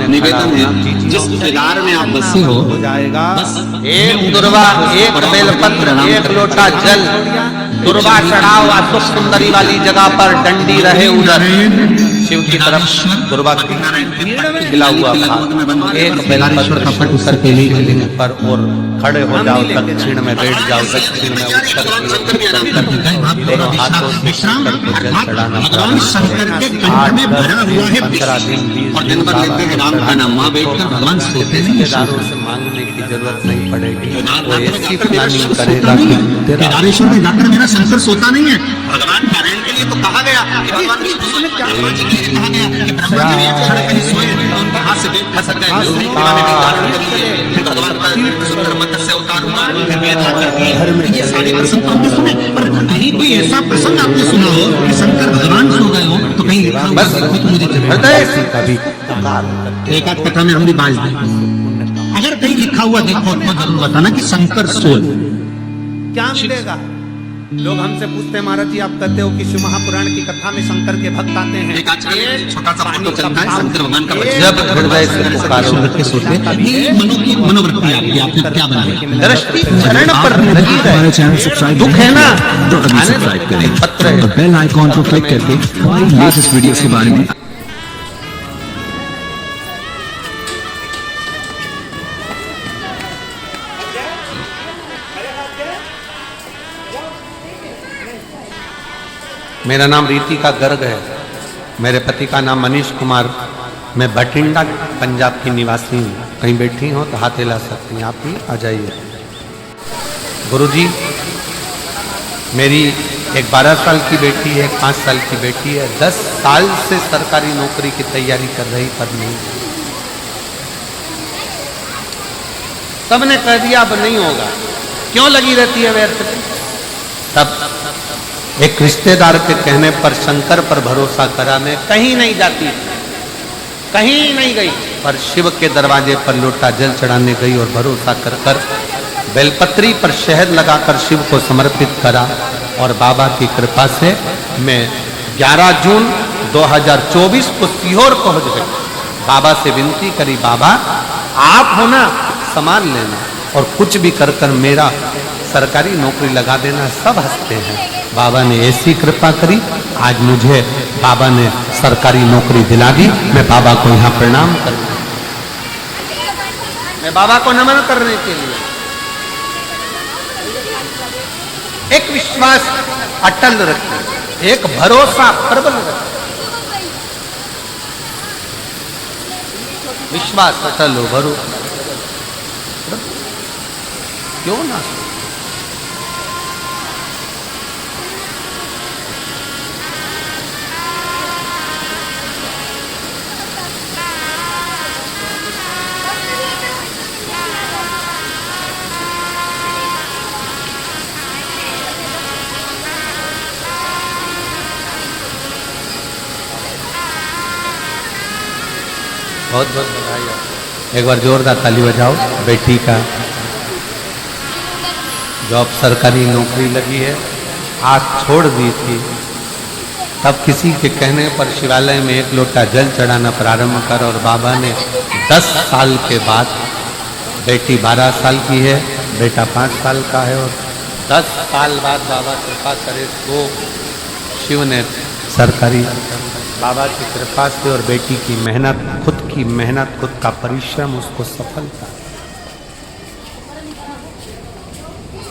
निवेदन है जिस केदार में आप बसे हो जाएगा। एक दुर्वा, एक बेलपत्र, एक लोटा जल, दुर्वा चढ़ाओ, सुख सुंदरी वाली जगह पर डंडी रहे उधर शिव की तरफ, दुर्वा खिला हुआ भाग, एक बेलपत्र शंकर के लिंग पर और खड़े हो जाओ, दक्षिण में बैठ जाओ, दक्षिण में उत्तर दोनों हाथों से शंकर को जल चढ़ाना भगवान शंकर के कंठ में भरा हुआ है 15 दिन 20 और दिन भर लेते हैं राम का नाम, वहाँ बैठकर भगवान सोते नहीं, रिश्तेदारों से मांगने की जरूरत नहीं पड़ेगी। वो ऐसी प्लानिंग करेगा कि तेरा केदारेश्वर में जाकर मेरा शंकर सोता नहीं है। भगवान नारायण के लिए तो कहा गया कि भगवान विष्णु ने क्या कहा गया कि ब्रह्मा जी एक क्षण कहीं सोए तो उनके हाथ से देख खा सकता है, फिर भगवान का सुंदर मत्स्य अवतारूंगा, फिर वेदना कर दी, ये सारे प्रसंग तो हमने सुने, पर कहीं कोई ऐसा प्रसंग आपने सुना हो कि शंकर भगवान सो गए हो, तो कहीं लिखा हुआ तो मुझे हृदय से कभी एक आध कथा में हम भी बाज दें। अगर कहीं लिखा हुआ देखो तो जरूर बताना कि शंकर सोल। क्या मिलेगा? लोग हमसे पूछते हैं महाराज जी आप कहते हो कि शिव महापुराण की कथा में शंकर के भक्त आते हैं। एक आचार्य छोटा सा पानी फोटो का चलता है भाव, शंकर भगवान का एक बच्चा। जब हृदय से पुकारो करके सोचते ये मनो की मनोवृत्ति आपकी, आपने क्या बनाया? दृष्टि चरण पर लगी रहे। हमारे चैनल सब्सक्राइब दुख है ना तो अभी सब्सक्राइब करें और बेल आइकॉन को क्लिक करके हमारी लेटेस्ट वीडियोस के बारे में मेरा नाम रीतिका गर्ग है। मेरे पति का नाम मनीष कुमार। मैं बठिंडा पंजाब की निवासी हूँ। कहीं बैठी हो तो हाथ हिला सकती हैं, आप भी आ जाइए। गुरुजी, मेरी एक 12 साल की बेटी है, एक 5 साल की बेटी है। 10 साल से सरकारी नौकरी की तैयारी कर रही पर नहीं। सबने कह दिया अब नहीं होगा, क्यों लगी रहती है व्यर्थ में? तब एक रिश्तेदार के कहने पर शंकर पर भरोसा करा। मैं कहीं नहीं जाती, कहीं नहीं गई, पर शिव के दरवाजे पर लोटा जल चढ़ाने गई और भरोसा कर कर बेलपत्री पर शहद लगाकर शिव को समर्पित करा। और बाबा की कृपा से मैं 11 जून 2024 को सीहोर पहुंच गई। बाबा से विनती करी, बाबा आप हो ना, सामान लेना और कुछ भी कर कर मेरा सरकारी नौकरी लगा देना। सब हंसते हैं। बाबा ने ऐसी कृपा करी, आज मुझे बाबा ने सरकारी नौकरी दिला दी। मैं बाबा को यहाँ प्रणाम कर, मैं बाबा को नमन करने के लिए एक विश्वास अटल रखें, एक भरोसा प्रबल रखें। विश्वास अटल हो, भरोसा क्यों ना। बहुत बहुत बधाई है। एक बार जोरदार ताली बजाओ। बेटी का जॉब सरकारी नौकरी लगी है, आग छोड़ दी थी। तब किसी के कहने पर शिवालय में एक लोटा जल चढ़ाना प्रारंभ कर और बाबा ने 10 साल के बाद, बेटी 12 साल की है, बेटा 5 साल का है, और 10 साल बाद बाबा कृपा करे तो शिव ने सरकारी, बाबा की कृपा से और बेटी की मेहनत, खुद की मेहनत, खुद का परिश्रम उसको सफलता।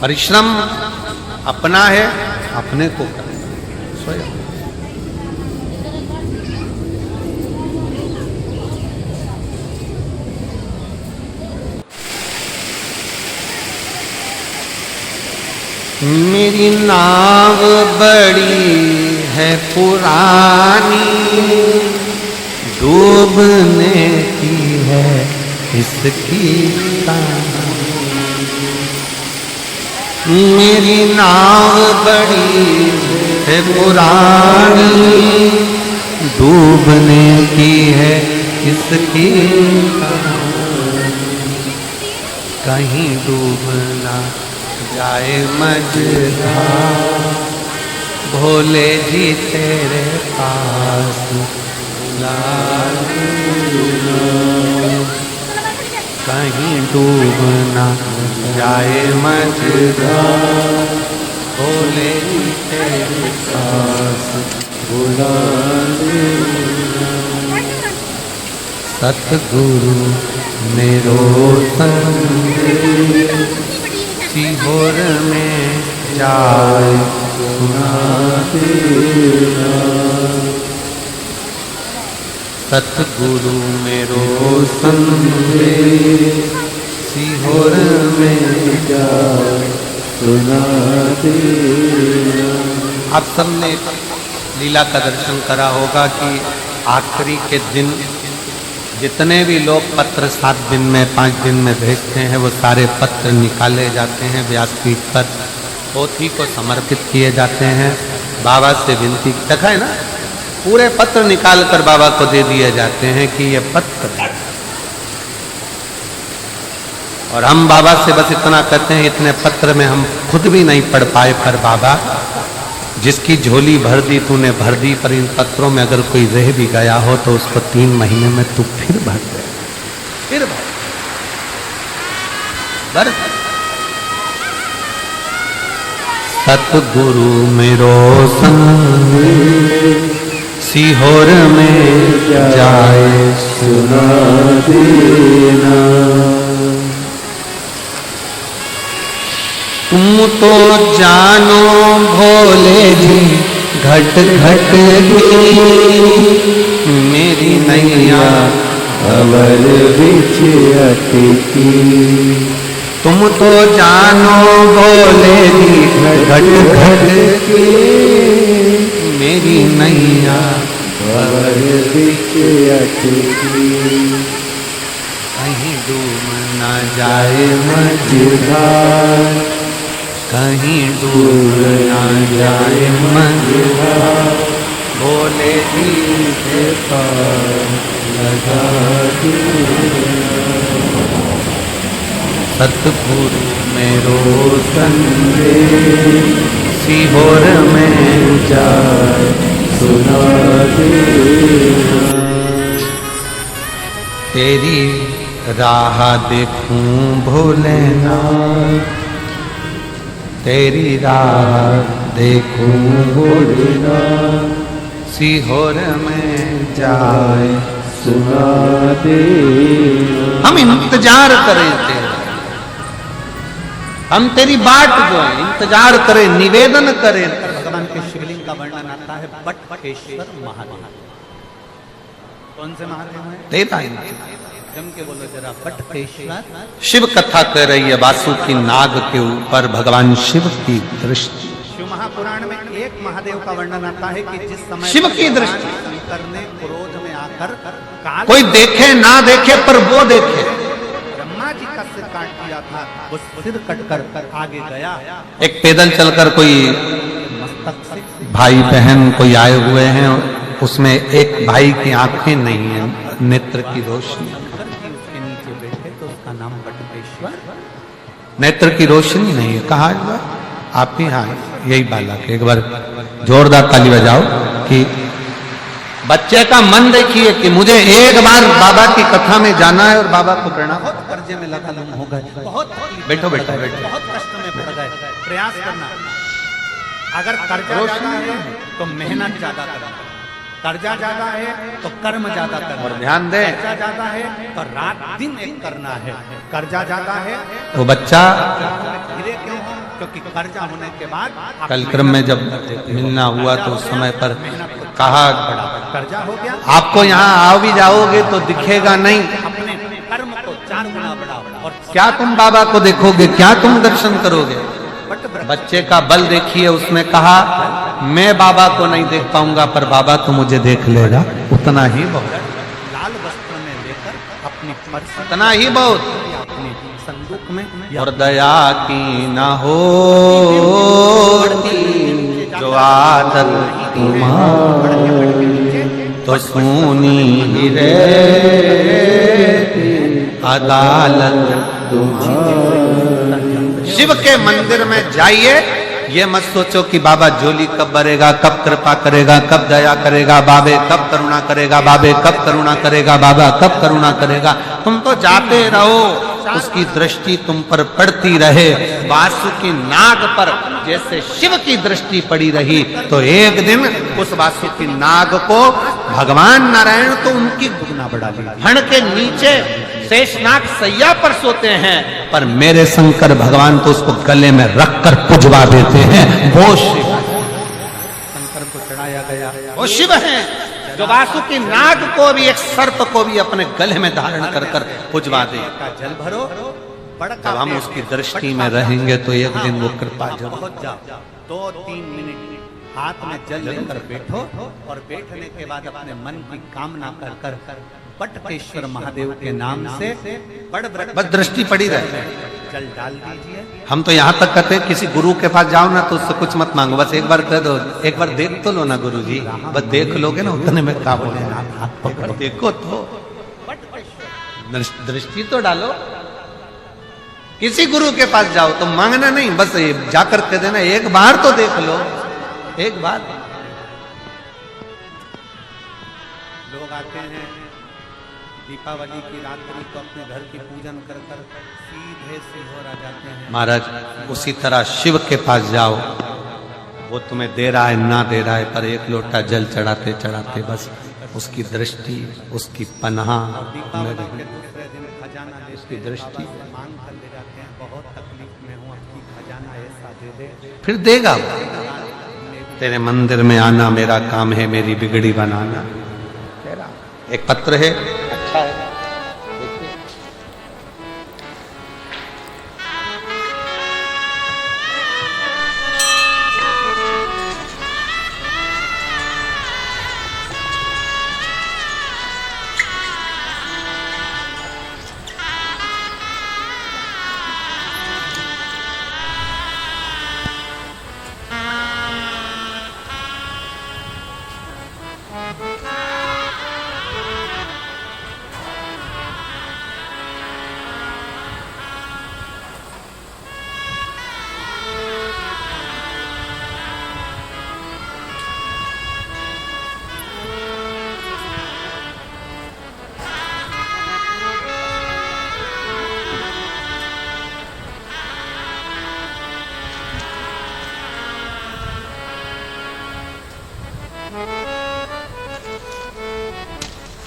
परिश्रम अपना है, अपने को करना स्वयं। मेरी नाव बड़ी है पुरानी, डूबने की है इसकी कहानी। मेरी नाव बड़ी है पुरानी, डूबने की है इसकी कहानी। कहीं डूबना जाए मझधार, भोले जी तेरे पास कहीं डूबना जाए मझधार, भोले जी तेरे पास बुला सतगुरु मेरो संदेश, सीहोर में जाए सुना देना। सतगुरु मेरो संदेश, सीहोर में जाए सुना देना। आप सबने लीला का दर्शन करा होगा कि आखिरी के दिन जितने भी लोग पत्र 7 दिन में 5 दिन में भेजते हैं, वो सारे पत्र निकाले जाते हैं, व्यासपीठ पर पोथी को समर्पित किए जाते हैं। बाबा से विनती, देखा है ना, पूरे पत्र निकाल कर बाबा को दे दिए जाते हैं कि ये पत्र और हम बाबा से बस इतना कहते हैं, इतने पत्र में हम खुद भी नहीं पढ़ पाए, पर बाबा जिसकी झोली भर दी तूने भर दी, पर इन पत्रों में अगर कोई रह भी गया हो तो उसको 3 महीने में तू फिर भर दे, फिर भर। सतगुरु मेरो संग सीहोर में जाए सुना देना, तुम तो जानो भोले जी घट घट की मेरी नैया अवर बिच अटकी। तुम तो जानो भोले जी घट घट की मेरी नैया अवर बिच अटकी। कहीं डूब न जाए मझधार, कहीं डूब न जाए मझधार, भोले जी के पार लगा दिया। सतगुरु मेरो संदेश सीहोर में जाए सुना देना। तेरी राह देखूं भोलेनाथ, तेरी राह देखूं भोलेनाथ, सीहोर में जाए सुना देना। हम इंतजार करें तेरा, हम तेरी बाट जो है इंतजार करें, निवेदन करें। भगवान के शिवलिंग का वर्णन आता है बटकेश्वर महादेव। कौन से महादेव हैं? तेरा जम के बोलो जरा, बटकेश्वर। शिव कथा कह रही है वासुकी नाग के ऊपर भगवान शिव की दृष्टि। शिव महापुराण में एक महादेव का वर्णन आता है कि जिस समय शिव की दृष्टि शंकर ने क्रोध में आकर काल कोई देखे ना देखे पर वो देखे। ब्रह्मा जी का सिर काट दिया था, वो सिर कटकर आगे गया। एक पैदल चलकर कोई मस्तक से भाई बहन कोई आए हुए हैं, उसमें एक भाई की आंखें नहीं है, नेत्र की रोशनी, उसके नीचे बैठे तो उसका नाम बटकेश्वर। नेत्र की रोशनी नहीं है। कहा आप ही? हाँ, यही बालक। एक बार जोरदार ताली बजाओ कि बच्चे का मन देखिए कि मुझे एक बार बाबा की कथा में जाना है और बाबा को प्रणाम। बहुत कर्जे में लगा हो गए, बहुत बैठो बैठो बैठो। बहुत कष्ट में पड़ गए। प्रयास करना, अगर कर्जा ज्यादा है तो मेहनत ज्यादा करना, कर्जा ज्यादा है तो कर्म ज्यादा करना, और ध्यान दें, कर्जा ज्यादा है तो रात दिन एक करना है, कर्जा ज्यादा है तो बच्चा गिरे क्यों हो? क्योंकि कर्जा होने के बाद कल क्रम में जब मिलना हुआ तो उस समय पर कहा कर्जा हो गया। आपको यहाँ आओ भी जाओगे तो दिखेगा नहीं, अपने कर्म को 4 गुना बढ़ाओ और क्या तुम बाबा को देखोगे, क्या तुम दर्शन करोगे? बच्चे का बल देखिए, उसने कहा मैं बाबा को नहीं देख पाऊंगा पर बाबा तो मुझे देख लेगा, उतना ही बहुत, लाल वस्त्र में लेकर अपनी पर्स उतना ही बहुत। अपने संदूक में और दया की ना हो जो आदत तुम्हारी तो सुनी ही रे अदालत तुम्हारी। शिव के मंदिर में जाइए, ये मत सोचो कि बाबा झोली कब भरेगा, कब कृपा करेगा, कब दया करेगा, बाबे कब करुणा करेगा, बाबे कब करुणा करेगा, बाबा कब करुणा करेगा। तुम तो जाते रहो, उसकी दृष्टि तुम पर पड़ती रहे। वासुकी नाग पर जैसे शिव की दृष्टि पड़ी रही तो एक दिन उस वासुकी नाग को भगवान नारायण तो उनकी गुना बढ़ा दी, फण के नीचे शेषनाग सैया पर सोते हैं, पर मेरे शंकर भगवान तो उसको गले में रखकर पुजवा देते हैं। वो शिव, शंकर को चढ़ाया गया, वो शिव हैं जो वासुकी नाग को भी, एक सर्प को भी अपने गले में धारण कर कर पुजवा दे। का जल भरो, जब हम उसकी दृष्टि में रहेंगे तो एक दिन वो कृपा जरूर। पहुंच जाओ। 2-3 मिनट हाथ में जल लेकर बैठो और बैठने के बाद अपने मन की कामना कर कर बटकेश्वर महादेव के नाम से बस दृष्टि पड़ी रहे, जल डाल दीजिए। हम तो यहाँ तक कहते हैं किसी गुरु के पास जाओ ना तो उससे कुछ मत मांगो, बस एक बार कह दो, एक बार देख तो लो ना गुरु जी, बस देख लोगे ना उतने में का बोले, हाथ पकड़ देखो तो दृष्टि तो डालो। किसी गुरु के पास जाओ तो मांगना नहीं, बस जाकर के देना, एक बार तो देख लो, एक बार। लोग आते हैं दीपावली की रात्रि को अपने घर की पूजन कर कर सीधे सीहोर आ जाते हैं। महाराज उसी तरह शिव के पास जाओ, वो तुम्हें दे रहा है ना दे रहा है, पर एक लोटा जल चढ़ाते चढ़ाते बस उसकी दृष्टि, उसकी पनाह में रही, उसकी दृष्टि मांग कर ले जाते हैं, बहुत तकलीफ में हूँ, आपकी खजाना ऐसा दे दे, फिर देगा। तेरे मंदिर में आना मेरा काम है, मेरी बिगड़ी बनाना। एक पत्र है, अच्छा है,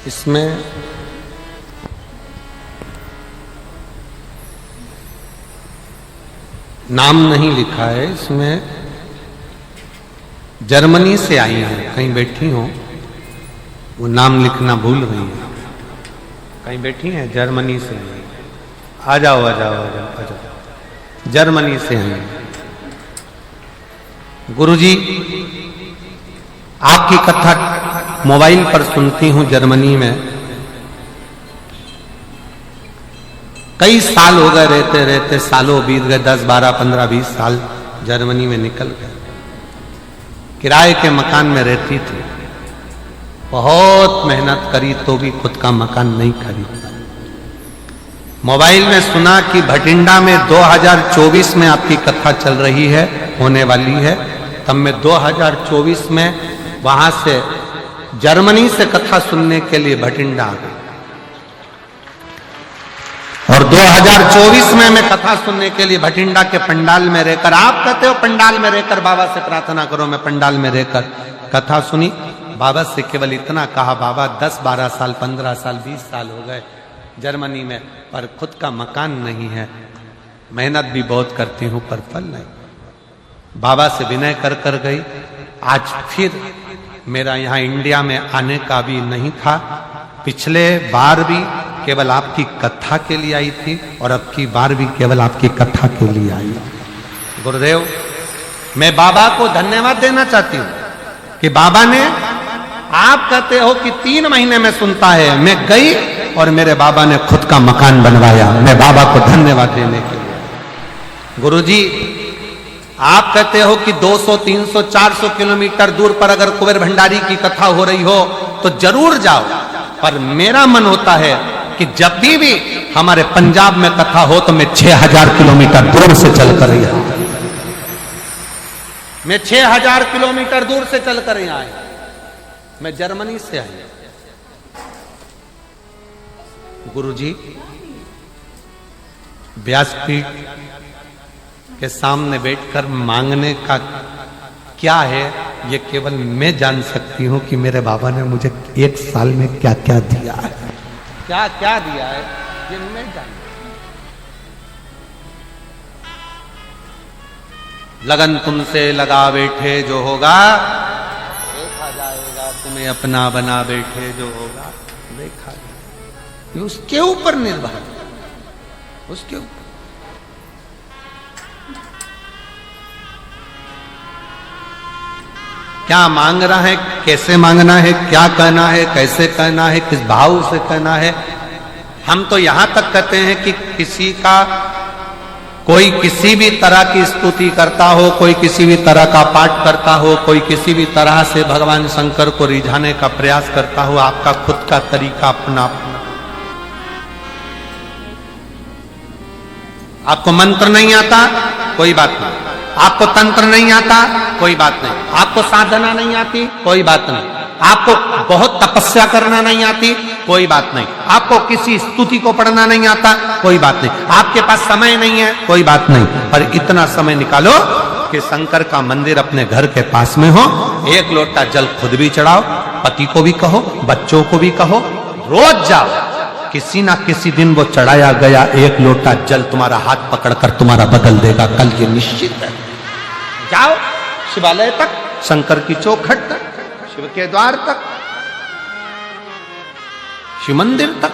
इसमें नाम नहीं लिखा है, इसमें जर्मनी से आई हैं, कहीं बैठी हो, वो नाम लिखना भूल रही है, कहीं बैठी हैं, जर्मनी से आई, आ जाओ आ जाओ आ जाओ आ जाओ, जर्मनी से आई। गुरुजी आपकी कथा मोबाइल पर सुनती हूं जर्मनी में, कई साल हो गए, रहते रहते सालों बीत गए, 10, 12, 15, 20 साल जर्मनी में निकल गए। किराए के मकान में रहती थी, बहुत मेहनत करी तो भी खुद का मकान नहीं खरीदा। मोबाइल में सुना कि भटिंडा में 2024 में आपकी कथा चल रही है, होने वाली है, तब मैं 2024 में वहां से जर्मनी से कथा सुनने के लिए भटिंडा आ गई, और 2024 में मैं कथा सुनने के लिए भटिंडा के पंडाल में रहकर, आप कहते हो पंडाल में रहकर बाबा से प्रार्थना करो, मैं पंडाल में रहकर कथा सुनी। बाबा से केवल इतना कहा, बाबा 10, 12 साल, 15 साल, 20 साल हो गए जर्मनी में, पर खुद का मकान नहीं है, मेहनत भी बहुत करती हूं पर फल नहीं। बाबा से विनय कर कर गई। आज फिर मेरा यहाँ इंडिया में आने का भी नहीं था, पिछले बार भी केवल आपकी कथा के लिए आई थी, और अब की बार भी केवल आपकी कथा के लिए आई। गुरुदेव, मैं बाबा को धन्यवाद देना चाहती हूँ कि बाबा ने, आप कहते हो कि 3 महीने में सुनता है, मैं गई और मेरे बाबा ने खुद का मकान बनवाया। मैं बाबा को धन्यवाद देने के लिए। गुरुजी, आप कहते हो कि 200, 300, 400 किलोमीटर दूर पर अगर कुंवर भंडारी की कथा हो रही हो तो जरूर जाओ, पर मेरा मन होता है कि जब भी हमारे पंजाब में कथा हो तो मैं 6000 किलोमीटर दूर से चलकर यहाँ, मैं 6000 किलोमीटर दूर से चलकर यहाँ आया, मैं जर्मनी से आया। गुरुजी, व्यासपीठ के सामने बैठकर मांगने का क्या है, ये केवल मैं जान सकती हूं कि मेरे बाबा ने मुझे 1 साल में क्या क्या दिया है, क्या क्या दिया है, ये मैं जानता। लगन तुमसे लगा बैठे जो होगा देखा जाएगा, तुम्हें अपना बना बैठे जो होगा देखा जाएगा। ये उसके ऊपर निर्भर है, उसके ऊपर। क्या मांग रहा है, कैसे मांगना है, क्या कहना है, कैसे कहना है, किस भाव से कहना है। हम तो यहां तक कहते हैं कि किसी का, कोई किसी भी तरह की स्तुति करता हो, कोई किसी भी तरह का पाठ करता हो, कोई किसी भी तरह से भगवान शंकर को रिझाने का प्रयास करता हो, आपका खुद का तरीका अपना अपना। आपको मंत्र नहीं आता, कोई बात नहीं। आपको तंत्र नहीं आता, कोई बात नहीं। आपको साधना नहीं आती, कोई बात नहीं। आपको बहुत तपस्या करना नहीं आती, कोई बात नहीं। आपको किसी स्तुति को पढ़ना नहीं आता, कोई बात नहीं। आपके पास समय नहीं है, कोई बात नहीं। पर इतना समय निकालो कि शंकर का मंदिर अपने घर के पास में हो, एक लोटा जल खुद भी चढ़ाओ, पति को भी कहो, बच्चों को भी कहो, रोज जाओ। किसी ना किसी दिन वो चढ़ाया गया एक लोटा जल तुम्हारा हाथ पकड़कर तुम्हारा बदल देगा, कल ये निश्चित है। जाओ शिवालय तक, शंकर की चौखट तक, शिव के द्वार तक, शिव मंदिर तक।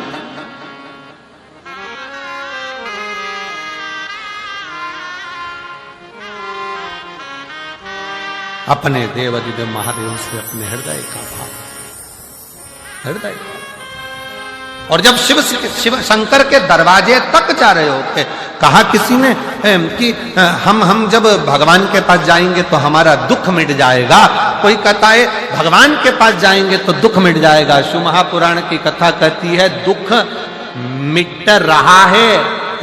अपने देवाधिदेव महादेव से अपने हृदय का भाव, हृदय का। और जब शिव शंकर के दरवाजे तक जा रहे होते, कहा किसी ने कि हम जब भगवान के पास जाएंगे तो हमारा दुख मिट जाएगा। कोई कहता है भगवान के पास जाएंगे तो दुख मिट जाएगा। शिव महापुराण की कथा कहती है दुख मिट रहा है,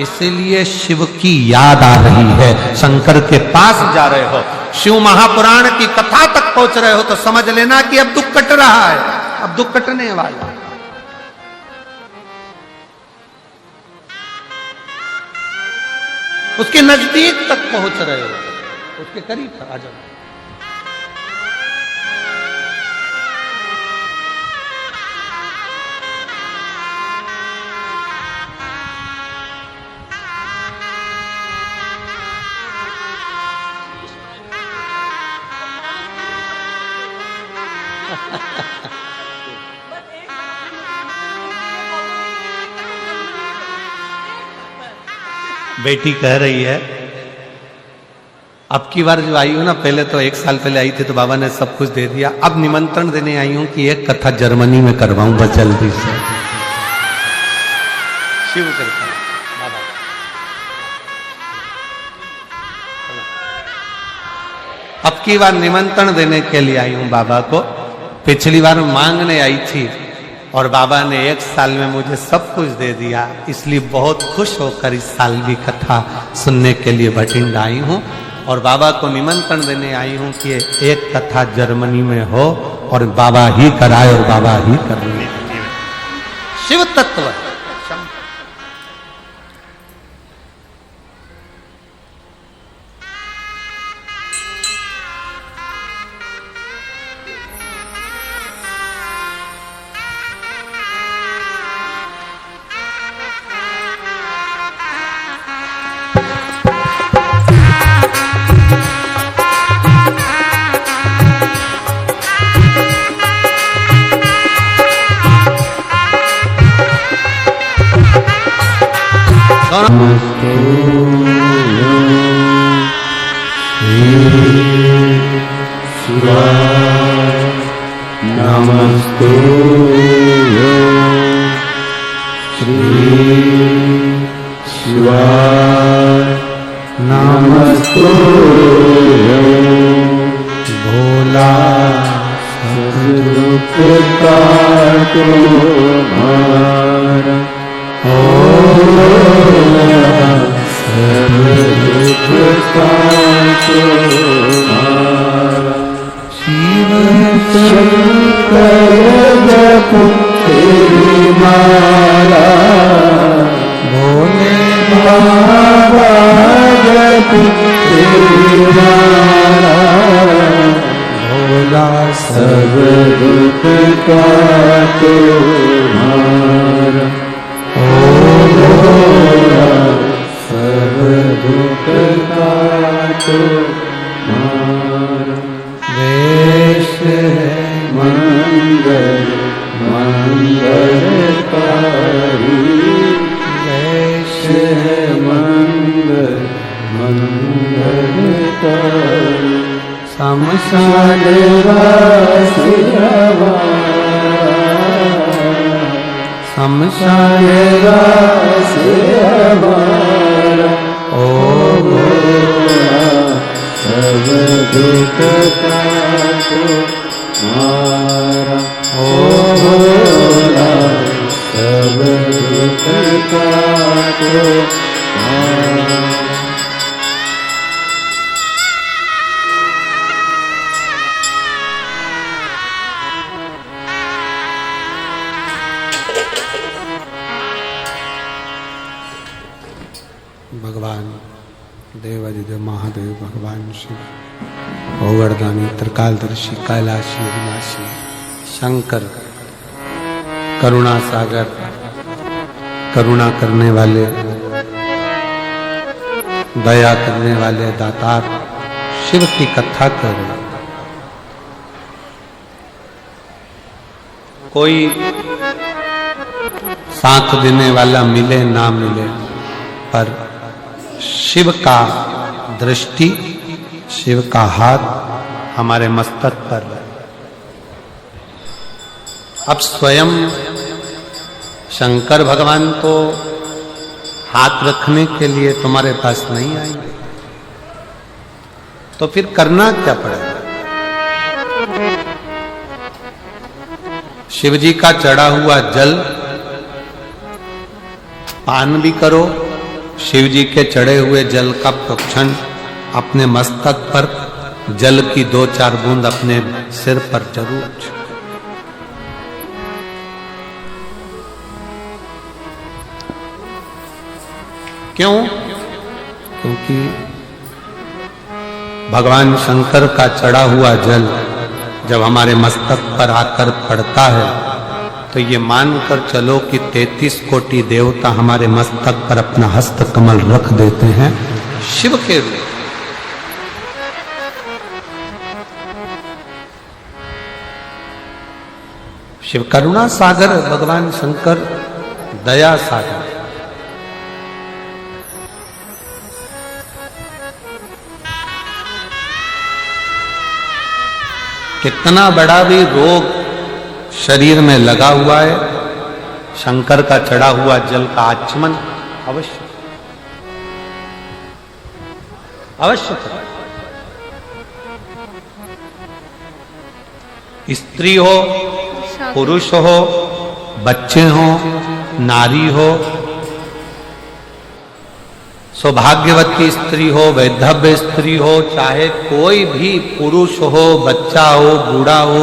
इसलिए शिव की याद आ रही है। शंकर के पास जा रहे हो, शिव महापुराण की कथा तक पहुंच रहे हो, तो समझ लेना कि अब दुख कट रहा है, अब दुख कटने वाला। उसके नजदीक तक पहुंच रहे हो, उसके करीब आ जाओ। बेटी कह रही है अब की बार जो आई हूं ना, पहले तो 1 साल पहले आई थी तो बाबा ने सब कुछ दे दिया, अब निमंत्रण देने आई हूं कि एक कथा जर्मनी में करवाऊं बस जल्दी से। शिव कृपा बाबा। अब की बार निमंत्रण देने के लिए आई हूं बाबा को। पिछली बार मांगने आई थी और बाबा ने 1 साल में मुझे सब कुछ दे दिया, इसलिए बहुत खुश होकर इस साल भी कथा सुनने के लिए भटिंडा आई हूँ। और बाबा को निमंत्रण देने आई हूँ कि एक कथा जर्मनी में हो और बाबा ही कराए और बाबा ही करने। शिव तत्व नमस्ते श्री शिवाय नमस्ते भोला सदुख काटो मारा सदुख काटो मारा शिव शंकर जप तेरी माला भोले बाबा जप तेरी माला भोला सब दुख काटो मारा ओ भोला सब दुख काटो मारा वेश है मंगल मंगलकारी वेश है मंगल मंगलकारी शमशान वासी हमारा शमशान वासी हमारा ओ भोला सब दुख काटो मारा ओ भोला सब दुख काटो मारा। भगवान देवादिदेव महादेव भगवान शिव भोगरदानी त्रिकालदर्शी कैलाशी विनाशी शंकर करुणा सागर करुणा करने वाले दया करने वाले दातार शिव की कथा कर रहे। कोई साथ देने वाला मिले ना मिले, पर शिव का दृष्टि, शिव का हाथ हमारे मस्तक पर है। अब स्वयं शंकर भगवान तो हाथ रखने के लिए तुम्हारे पास नहीं आएंगे, तो फिर करना क्या पड़ेगा? शिव जी का चढ़ा हुआ जल पान भी करो, शिव जी के चढ़े हुए जल का प्रोक्षण अपने मस्तक पर, जल की 2-4 बूंद अपने सिर पर जरूर। क्यों? क्योंकि भगवान शंकर का चढ़ा हुआ जल जब हमारे मस्तक पर आकर पड़ता है, तो ये मानकर चलो कि 33 कोटि देवता हमारे मस्तक पर अपना हस्त कमल रख देते हैं शिव के रूप। शिव करुणा सागर, भगवान शंकर दया सागर। कितना बड़ा भी रोग शरीर में लगा हुआ है, शंकर का चढ़ा हुआ जल का आचमन अवश्य अवश्य करें। स्त्री हो, पुरुष हो, बच्चे हो, नारी हो, सौभाग्यवती स्त्री हो, वैधव्य स्त्री हो, चाहे कोई भी पुरुष हो, बच्चा हो, बूढ़ा हो,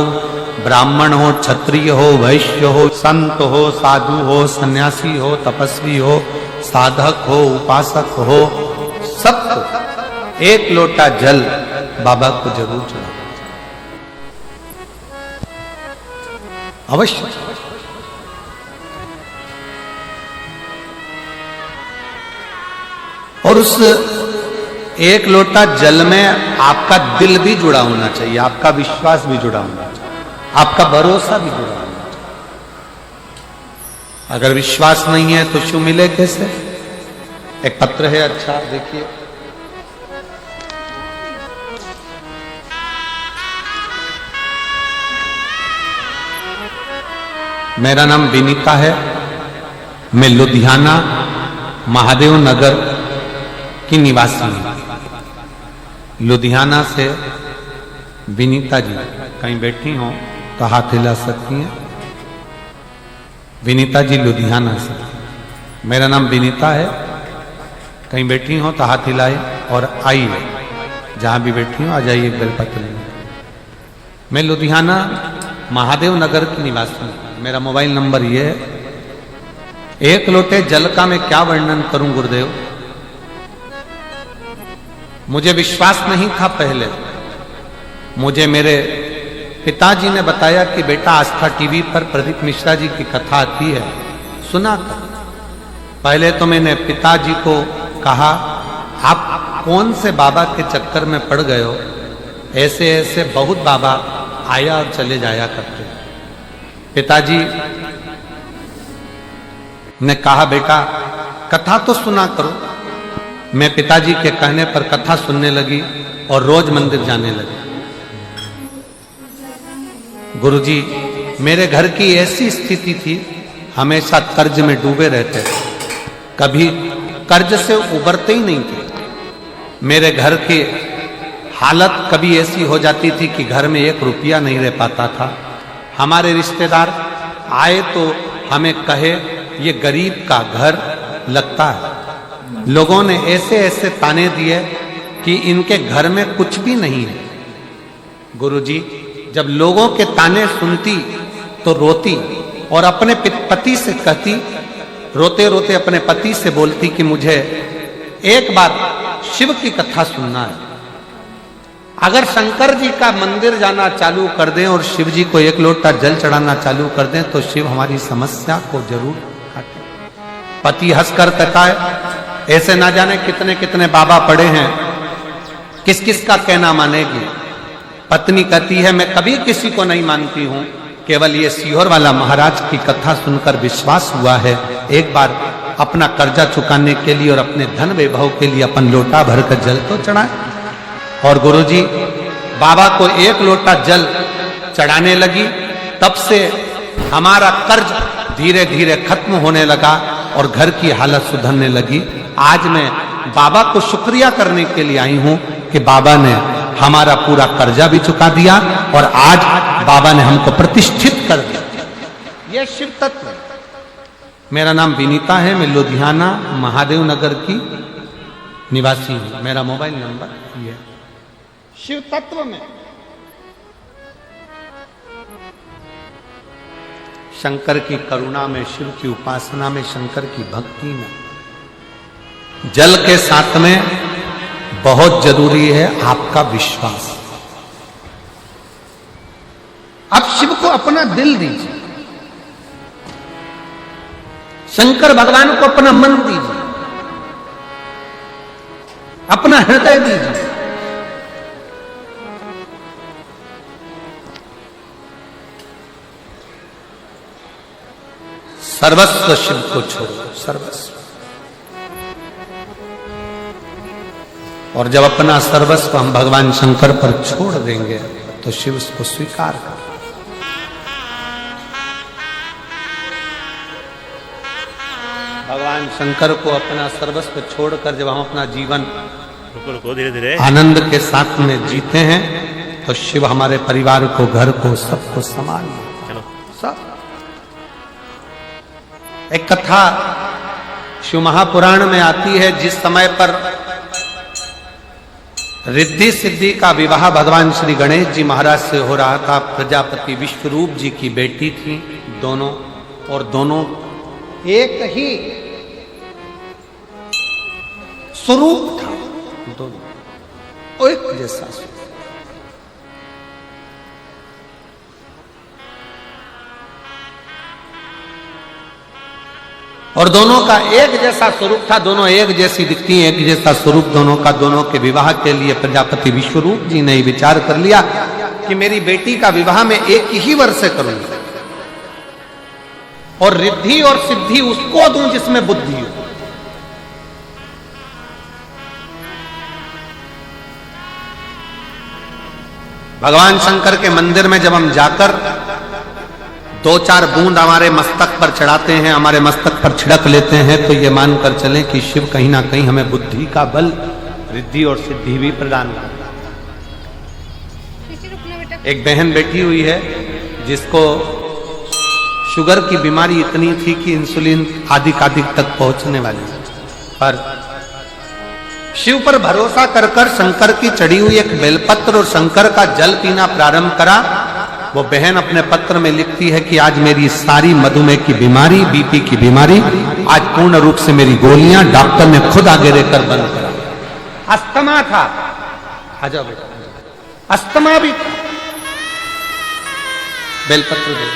ब्राह्मण हो, क्षत्रिय हो, वैश्य हो, संत हो, साधु हो, सन्यासी हो, तपस्वी हो, साधक हो, उपासक हो, सबको एक लोटा जल बाबा को जरूर चढ़ाना अवश्य। और उस एक लोटा जल में आपका दिल भी जुड़ा होना चाहिए, आपका विश्वास भी जुड़ा होना चाहिए, आपका भरोसा भी जुड़ा होना चाहिए। अगर विश्वास नहीं है तो शिव मिले कैसे? एक पत्र है, अच्छा देखिए। मेरा नाम विनीता है, मैं लुधियाना महादेव नगर की निवासी हूं। लुधियाना से विनीता जी कहीं बैठी हो तो हाथ हिला सकती हैं। विनीता जी लुधियाना से, मेरा नाम विनीता है, कहीं बैठी हो तो हाथ हिलाए और आइए, जहां भी बैठी हो आ जाइए बेलपत्र लेने। मैं लुधियाना महादेव नगर की निवासी हूं। मेरा मोबाइल नंबर ये है। एक लोटे जल का मैं क्या वर्णन करूं गुरुदेव, मुझे विश्वास नहीं था पहले। मुझे मेरे पिताजी ने बताया कि बेटा आस्था टीवी पर प्रदीप मिश्रा जी की कथा आती है, सुना कर। पहले तो मैंने पिताजी को कहा, आप कौन से बाबा के चक्कर में पड़ गए हो, ऐसे ऐसे बहुत बाबा आया और चले जाया करते। पिताजी ने कहा, बेटा कथा तो सुना करो। मैं पिताजी के कहने पर कथा सुनने लगी और रोज मंदिर जाने लगी। गुरुजी, मेरे घर की ऐसी स्थिति थी, हमेशा कर्ज में डूबे रहते थे, कभी कर्ज से उबरते ही नहीं थे। मेरे घर की हालत कभी ऐसी हो जाती थी कि घर में 1 रुपया नहीं रह पाता था। हमारे रिश्तेदार आए तो हमें कहे, ये गरीब का घर लगता है, लोगों ने ऐसे ऐसे ताने दिए कि इनके घर में कुछ भी नहीं है। गुरुजी जब लोगों के ताने सुनती तो रोती और अपने पति से कहती, रोते रोते अपने पति से बोलती कि मुझे एक बार शिव की कथा सुनना है। अगर शंकर जी का मंदिर जाना चालू कर दें और शिव जी को एक लोटा जल चढ़ाना चालू कर दें तो शिव हमारी समस्या को जरूर हटे। पति हंसकर तकाए, ऐसे ना जाने कितने कितने बाबा पड़े हैं, किस किस का कहना मानेगी। पत्नी कहती है मैं कभी किसी को नहीं मानती हूं, केवल ये सीहोर वाला महाराज की कथा सुनकर विश्वास हुआ है। एक बार अपना कर्जा चुकाने के लिए और अपने धन वैभव के लिए अपन लोटा भर कर जल तो चढ़ाए। और गुरुजी बाबा को एक लोटा जल चढ़ाने लगी, तब से हमारा कर्ज धीरे धीरे खत्म होने लगा और घर की हालत सुधरने लगी। आज मैं बाबा को शुक्रिया करने के लिए आई हूं कि बाबा ने हमारा पूरा कर्जा भी चुका दिया और आज बाबा ने हमको प्रतिष्ठित कर दिया। यह शिव तत्व। मेरा नाम विनीता है, मैं लुधियाना महादेव नगर की निवासी हूं। मेरा मोबाइल नंबर ये। शिव तत्व में शंकर की करुणा में, शिव की उपासना में, शंकर की भक्ति में, जल के साथ में बहुत जरूरी है आपका विश्वास। आप शिव को अपना दिल दीजिए, शंकर भगवान को अपना मन दीजिए, अपना हृदय दीजिए। सर्वस्व शिव को छोड़ो, सर्वस्व। और जब अपना सर्वस्व हम भगवान शंकर पर छोड़ देंगे तो शिव उसको स्वीकार कर। भगवान शंकर को अपना सर्वस्व छोड़कर जब हम अपना जीवन धीरे आनंद के साथ में जीते हैं तो शिव हमारे परिवार को, घर को, सबको संभाल सब। एक कथा शिव महापुराण में आती है, जिस समय पर रिद्धि सिद्धि का विवाह भगवान श्री गणेश जी महाराज से हो रहा था। प्रजापति विश्वरूप जी की बेटी थी दोनों, और दोनों एक ही स्वरूप था, दोनों एक जैसा स्वरूप। और दोनों का एक जैसा स्वरूप था, दोनों एक जैसी दिखती, एक जैसा स्वरूप दोनों का। दोनों के विवाह के लिए प्रजापति विश्वरूप जी ने विचार कर लिया कि मेरी बेटी का विवाह मैं एक ही वर्ष से करूंगा और रिद्धि और सिद्धि उसको दूं जिसमें बुद्धि हो। भगवान शंकर के मंदिर में जब हम जाकर 2-4 बूंद हमारे मस्तक पर चढ़ाते हैं, हमारे मस्तक पर छिड़क लेते हैं, तो ये मानकर चलें कि शिव कहीं ना कहीं हमें बुद्धि का बल, रिद्धि और सिद्धि भी प्रदान करता है। एक बहन बैठी हुई है जिसको शुगर की बीमारी इतनी थी कि इंसुलिन आदि तक पहुंचने वाली, पर शिव पर भरोसा कर शंकर की चढ़ी हुई एक बेलपत्र और शंकर का जल पीना प्रारंभ करा। वो बहन अपने पत्र में लिखती है कि आज मेरी सारी मधुमेह की बीमारी, बीपी की बीमारी, आज पूर्ण रूप से मेरी गोलियां डॉक्टर ने खुद आगे रहकर बंद करा। अस्थमा था, आ जाओ बेटा, अस्थमा भी था, बेलपत्र दे।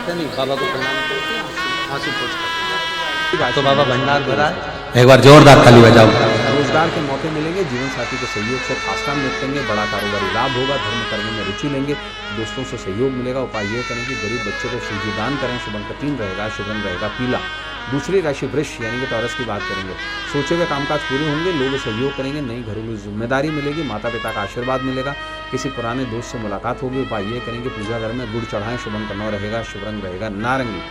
नहीं, बाबा को प्रणाम करते हैं, आंसू पोंछकर। तो बाबा भंडार भरा है, एक बार जोरदार ताली बजाओ। रोजगार के मौके मिलेंगे, जीवन साथी के सहयोग से खास काम निपटेंगे, बड़ा कारोबारी लाभ होगा, धर्म कर्म में रुचि लेंगे, दोस्तों से सहयोग मिलेगा। उपाय यह करें कि गरीब बच्चों को सिंधु दान करें, शुभ अंक 3 रहेगा, शुभ रंग रहेगा पीला। दूसरी राशि वृष यानी कि टॉरस की बात करेंगे, सोचे हुए कामकाज पूरे होंगे, लोग सहयोग करेंगे, नई घरेलू जिम्मेदारी मिलेगी, माता पिता का आशीर्वाद मिलेगा, किसी पुराने दोस्त से मुलाकात होगी। उपाय ये करेंगे पूजा घर में गुड़ चढ़ाएं, शुभ अंक 9 रहेगा, शुभ रंग रहेगा नारंगी।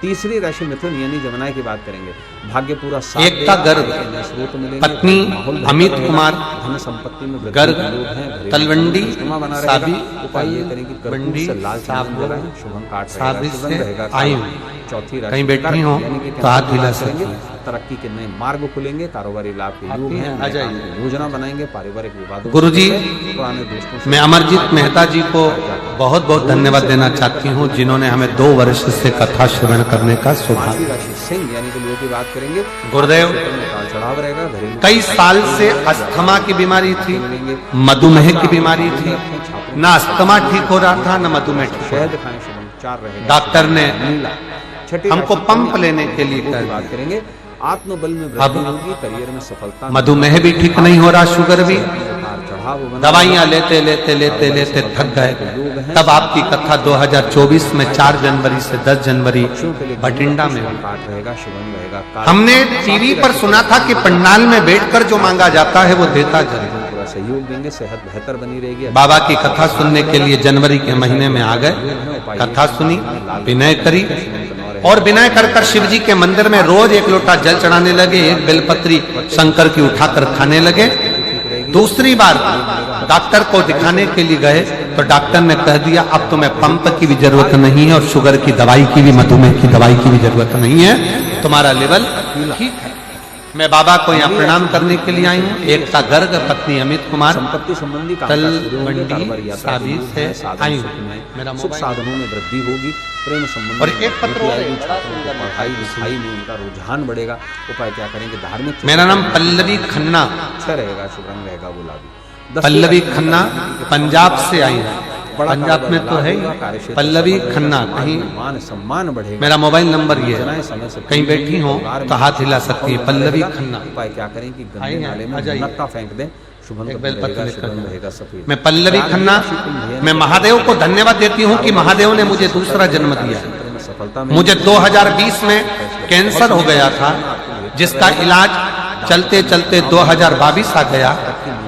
तीसरी राशि मिथुन यानी जमुनाई की बात करेंगे, भाग्य पूरा साथ एकता गर्ग, स्रोत मिलेंगे, पत्नी अमित कुमार, धन संपत्ति में गर्ग, वृद्धि, तलवंडी, बना साबी, रहेगा। उपाय ये करेंगे बंडी, कर्पूर से लाल चंदन लगाएं, शुभ अंक 8 साबी रहेगा, शुभ से रंग रहेगा आई काला। हूं। चौथी राशि कहीं बैठी कर्क हो यानी कि तो हाथ कैंसर हिला की बात सकती करेंगे, तरक्की के नए मार्ग खुलेंगे, कारोबारी लाभ के योग हैं, आ जाइए। योजना बनाएंगे, पारिवारिक विवादों गुरुजी, पुराने दोस्तों से मैं अमरजीत मेहता जी को बहुत बहुत धन्यवाद देना चाहती हूँ, जिन्होंने हमें 2 वर्ष से कथा श्रवण करने का पांचवी सौभाग्य। राशि सिंह यानी कि लोगों की बात करेंगे, गुरुदेव, उतार चढ़ाव रहेगा, घरेलू कई साल से अस्थमा की बीमारी थी, मधुमेह की बीमारी थी, ना अस्थमा ठीक हो रहा था ना मधुमेह ठीक हो रहा शहद खाएं, शुभ अंक 4 रहेगा। था। डॉक्टर ने नीला। छठी हमको राशि पंप लेने के लिए की कहा। बात करेंगे, आत्मबल में अब वृद्धि होगी, करियर में सफलता, मधुमेह भी ठीक नहीं हो रहा, शुगर भी, उतार चढ़ाव बना दवाइयां लेते लेते लेते लेते थक गए। तब आपकी कथा 2024 में 4 जनवरी से 10 जनवरी बठिंडा में हुई। काट रहेगा, शुभ अंक रहेगा काला। हमने टीवी पर सुना था कि पंडाल में बैठकर जो मांगा जाता है वो देता जरूर। पूरा सहयोग देंगे, सेहत बेहतर बनी रहेगी। बाबा की कथा सुनने के लिए जनवरी के महीने में आ गए, कथा सुनी, विनय करी और विनय कर कर शिव जी के मंदिर में रोज 1 लोटा जल चढ़ाने लगे, 1 बेलपत्री शंकर की उठाकर खाने लगे। दूसरी बार डॉक्टर को दिखाने के लिए गए तो डॉक्टर ने कह दिया अब तुम्हें पंप की भी जरूरत नहीं है और शुगर की दवाई की भी, मधुमेह की दवाई की भी जरूरत नहीं है, तुम्हारा लेवल ठीक है। मैं बाबा को यहाँ प्रणाम करने के लिए आई हूँ। एकता गर्ग, पत्नी अमित कुमार, संपत्ति संबंधी तलवंडी, साबी से आई हूँ। मेरा सुख साधनों में वृद्धि होगी, प्रेम संबंध और एक पत्र और है, पढ़ाई लिखाई में उनका रुझान बढ़ेगा। उपाय क्या करेंगे, धार्मिक। मेरा नाम पल्लवी खन्ना, अच्छा रहेगा, शुभ रंग रहेगा गुलाबी। पल्लवी खन्ना, पंजाब से आई है। पंजाब में तो है ही पल्लवी खन्ना, कहीं मान सम्मान बढ़ेगा। मेरा मोबाइल नंबर ये है, समय से कहीं बैठी हो तो हाथ हिला सकती है, पल्लवी खन्ना। उपाय क्या करें कि गंदे नाले में नक्का फेंक दें, शुभ अंक एक बेलपत्र रहेगा, लिखकर शुभ रंग दो। रहेगा सफेद। मैं पल्लवी खन्ना, मैं महादेव को धन्यवाद देती हूँ कि महादेव ने मुझे दूसरा जन्म दिया। सफलता मुझे 2020 में कैंसर हो गया था, जिसका इलाज चलते चलते 2022 आ गया,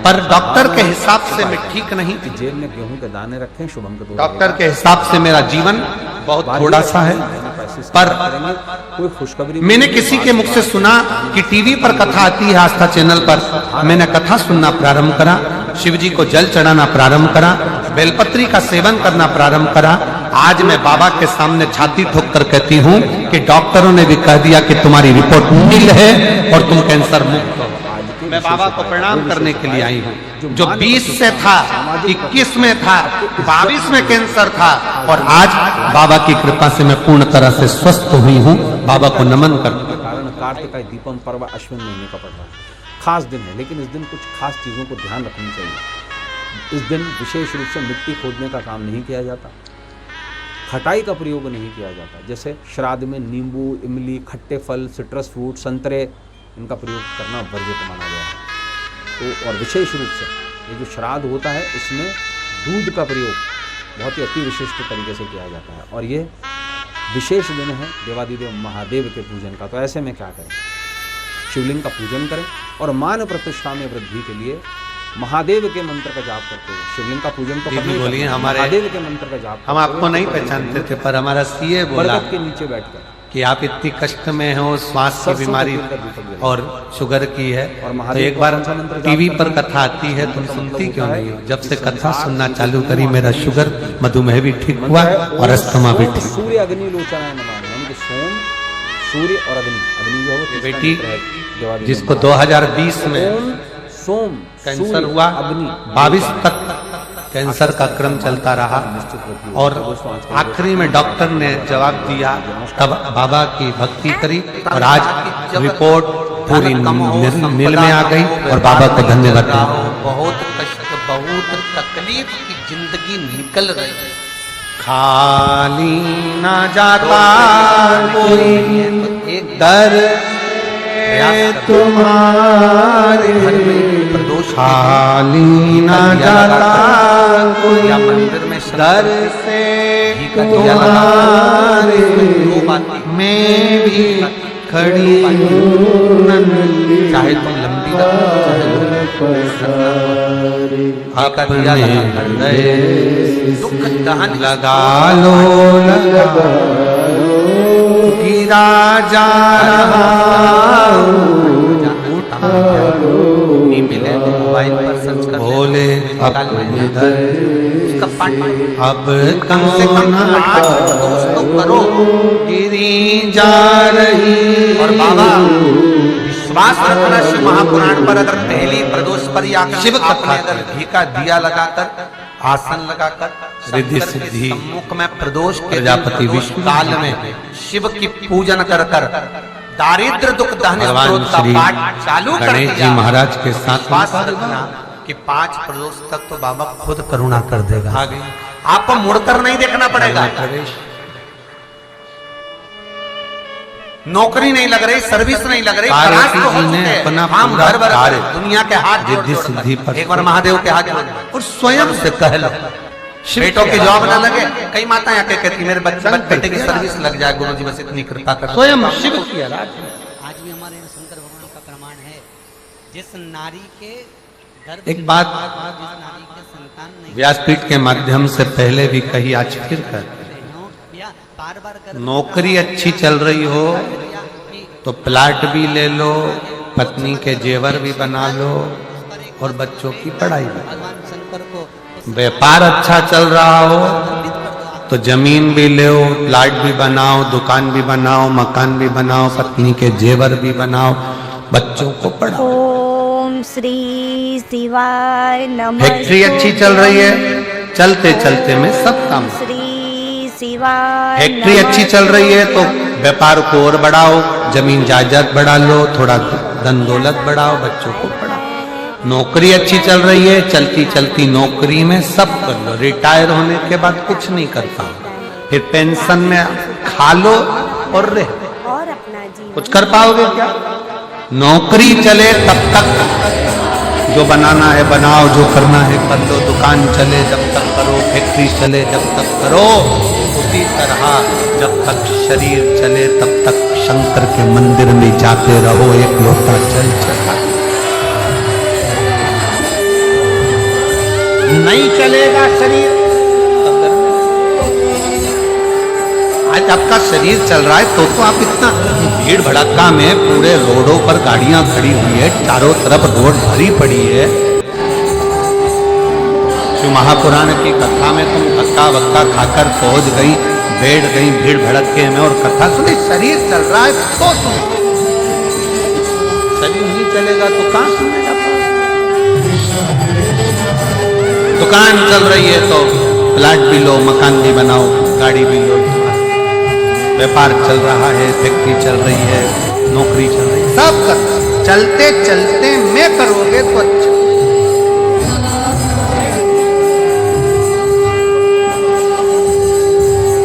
पर डॉक्टर के हिसाब से मैं ठीक नहीं थी। जेब में गेहूं के दाने रखें, शुभ अंक 2 डॉक्टर के हिसाब से मेरा जीवन बहुत थोड़ा सा है, पर कोई खुशखबरी मैंने किसी के मुख से सुना कि टीवी पर कथा आती है आस्था चैनल पर, मैंने कथा सुनना प्रारंभ करा, शिव जी को जल चढ़ाना प्रारंभ करा, बेलपत्री का सेवन करना प्रारंभ करा। आज मैं बाबा के सामने छाती ठोक कर कहती हूँ कि डॉक्टरों ने भी कह दिया कि तुम्हारी रिपोर्ट नील है और तुम कैंसर मुक्त हो। मैं बाबा को प्रणाम करने के लिए आई हूँ। जो 20 से था, 21 में था, 22 में कैंसर था और आज बाबा की कृपा से मैं पूर्ण तरह से स्वस्थ हुई हूँ। बाबा को नमन करती हूँ। कारण कार्तिक का दीपम पर्व अश्विन महीने का पड़ रहा है, खास दिन है, लेकिन इस दिन कुछ खास चीज़ों को ध्यान रखनी चाहिए। इस दिन विशेष रूप से मिट्टी खोदने का काम नहीं किया जाता, खटाई का प्रयोग नहीं किया जाता। जैसे श्राद्ध में नींबू, इमली, खट्टे फल, सिट्रस फ्रूट, संतरे, इनका प्रयोग करना वर्जित माना गया है। तो और विशेष रूप से ये जो श्राद्ध होता है, इसमें दूध का प्रयोग बहुत ही अति विशिष्ट तरीके से किया जाता है और ये विशेष दिन है देवादिदेव महादेव के पूजन का। तो ऐसे में क्या करें, शिवलिंग का पूजन करें और मान प्रतिष्ठा में वृद्धि के लिए महादेव के मंत्र का जाप करते हुए शिवलिंग का पूजन तो करना ही बोलिए, करना है, हमारे महादेव के मंत्र का जाप हम आपको नहीं पहचानते थे, पर हमारा सीए बोला बरगद के नीचे बैठकर कि आप इतनी कष्ट में हो, श्वास की बीमारी और शुगर की है, तो एक बार टीवी पर कथा आती है, तुम सुनती क्यों नहीं हो? जब से कथा सुनना चालू करी, मेरा शुगर, मधुमेह भी ठीक हुआ और अस्थमा भी ठीक। सूर्य अग्नि लोचनाय नमः, यानी कि सोम, सूर्य और अग्नि। अग्नि जो है बेटी जिसको 2020 में सोम कैंसर हुआ, 22 तक कैंसर का क्रम चलता रहा और आखिरी में डॉक्टर ने जवाब दिया, तब बाबा की भक्ति करी और आज रिपोर्ट पूरी नील में आ गई और बाबा को धन्यवाद दिया। बहुत कष्ट, बहुत तकलीफ की जिंदगी निकल रही, खाली ना जाता कोई एक दर तुम्हारे, खाली ना जाता कोई मंदिर में दर से तुम्हारे, मैं भी खड़ी चाहे तुम लंबी रखो चाहे अपने दुख दहन लगा लो गिरा जा रहा नहीं मिले तो मोबाइल पर सर्च कर बोले अब कम से कम आज तो करो गिरी जा रही। और बाबा विश्वास रखना शिव महापुराण पर अगर पहली प्रदोष पर या शिव कथा अगर घी का दिया लगाकर आसन लगाकर रिद्धि सिद्धि सम्मुख में प्रदोष के प्रजापति विष्णु काल में शिव की पूजन कर कर दारिद्र दुख दहन स्त्रोत का पाठ चालू कर दिया महाराज के साथ विश्वास रखना कि 5 प्रदोष तक तो बाबा खुद करुणा कर देगा। आपको मुड़कर नहीं देखना पड़ेगा। नौकरी नहीं लग रही, सर्विस नहीं लग रही, हम घर भर दुनिया के हाथ जोड़ एक बार महादेव के हाथ जोड़ और स्वयं से कह लो बेटों की जॉब न लगे। कई माता यहाँ कहती मेरे बेटे की सर्विस लग जाए, गुरु जी बस इतनी कृपा कर। स्वयं शिव की आज भी हमारे शंकर भगवान का प्रमाण है, जिस नारी के एक बात व्यासपीठ के माध्यम से पहले भी कही, आज फिर कर, नौकरी अच्छी चल रही हो तो प्लाट भी ले लो, पत्नी के जेवर भी बना लो और बच्चों की पढ़ाई भी। व्यापार अच्छा चल रहा हो तो जमीन भी लो, प्लाट भी बनाओ, दुकान भी बनाओ, मकान भी बनाओ, पत्नी के जेवर भी बनाओ, बच्चों को पढ़ाओ। ओम श्री शिवाय नमः। फैक्ट्री अच्छी चल रही है, चलते चलते में सब काम। श्री शिवाय फैक्ट्री अच्छी चल रही है तो व्यापार को और बढ़ाओ, जमीन जायदाद बढ़ा लो, थोड़ा धन दौलत बढ़ाओ, बच्चों को पढ़ाओ। नौकरी अच्छी चल रही है, चलती चलती नौकरी में सब कर लो। रिटायर होने के बाद कुछ नहीं कर पाओ, फिर पेंशन में खा लो और रह और अपना जीवन कुछ कर पाओगे क्या? नौकरी चले तब तक जो बनाना है बनाओ, जो करना है कर लो, दुकान चले जब तक करो, फैक्ट्री चले जब तक करो। उसी तरह जब तक शरीर चले तब तक शंकर के मंदिर में जाते रहो, एक लोटा जल चढ़ा। नहीं चलेगा शरीर, आज आपका शरीर चल रहा है तो आप इतना भीड़ भड़का में पूरे रोडों पर गाड़ियां खड़ी हुई है, चारों तरफ रोड भरी पड़ी है। शिव महापुराण की कथा में तुम धक्का वक्का खाकर पहुंच गई, बैठ गई भीड़ भड़के में और कथा सुनी। शरीर चल रहा है तो सुनो, शरीर नहीं चलेगा तो कहां सुनेगा? दुकान चल रही है तो प्लाट भी लो, मकान भी बनाओ, गाड़ी भी लो। व्यापार चल रहा है, फैक्ट्री चल रही है, नौकरी चल रही है, सब कर चलते चलते में करोगे तो अच्छा।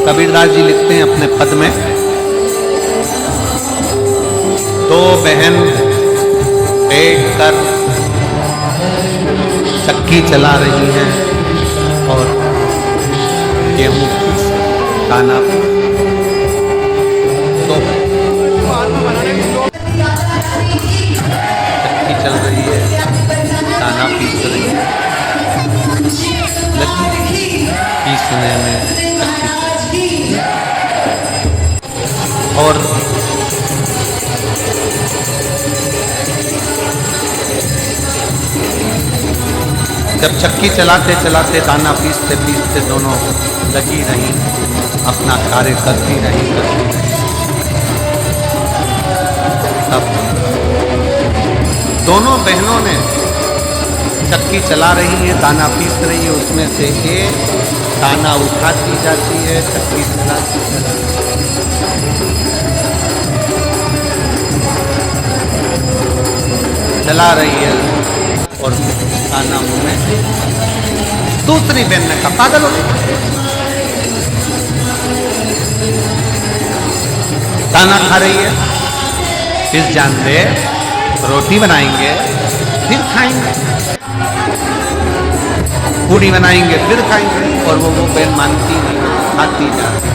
कबीरदास जी लिखते हैं अपने पद में, 2 बहन बैठकर चक्की चला रही हैं और गेहूं दाना चक्की चल रही है, दाना पीस रही है, पीसने में चक्की और जब चक्की चलाते चलाते दाना पीसते पीसते दोनों लगी रही, अपना कार्य करती रही। तब दोनों बहनों ने चक्की चला रही है, दाना पीस रही है, उसमें से एक दाना उठाती जाती है, चक्की चलाती जाती है। चला रही है और दाना मुंह में, दूसरी बहन ने कहा पागल हो, दाना खा रही है, फिर जान दे रोटी बनाएंगे फिर खाएंगे, पूड़ी बनाएंगे फिर खाएंगे, और वो बहन मानती नहीं, खाती जाती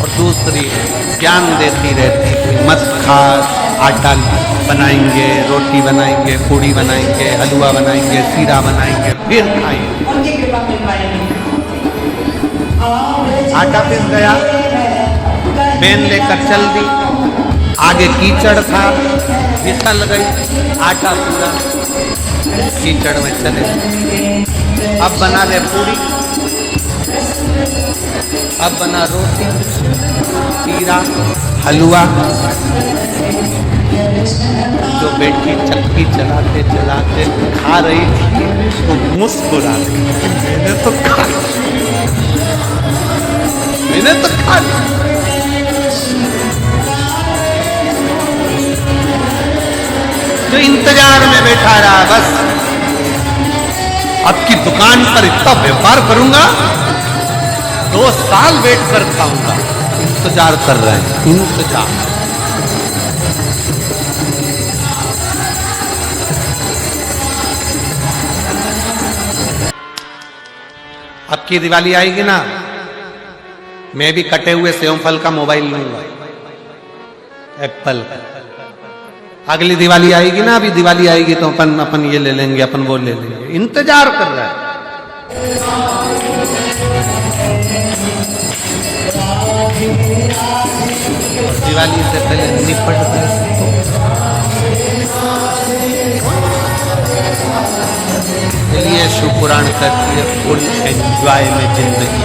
और दूसरी स्त्री ज्ञान देती रहती, मत खा, आटा बनाएंगे, रोटी बनाएंगे, पूड़ी बनाएंगे, हलवा बनाएंगे, सीरा बनाएंगे, फिर खाएंगे। आटा पिस गया, बेन लेकर चल दी, आगे कीचड़ था, फिसल गई, आटा पूरा कीचड़ में चले। अब बना रहे पूड़ी, अब बना रोटी, सीरा, हलवा। जो बेटी चक्की चलाते चलाते खा रही थी तो मुस्कुरा रही, मैंने तो खा लिया, मैंने तो खा लिया। जो इंतजार में बैठा रहा, बस अब की दुकान पर इतना व्यापार करूंगा, 2 साल वेट कर खाऊंगा। इंतजार कर रहे हैं, इंतजार। अब की दिवाली आएगी ना, मैं भी कटे हुए सेव फल का मोबाइल लूंगा, एप्पल का। अगली दिवाली आएगी ना, अभी दिवाली आएगी तो अपन ये ले लेंगे, अपन वो ले लेंगे। इंतजार कर रहा है। दिवाली से पहले निपट गए तो चलिए शिव पुराण करती है, फुल एंजॉय में जिंदगी,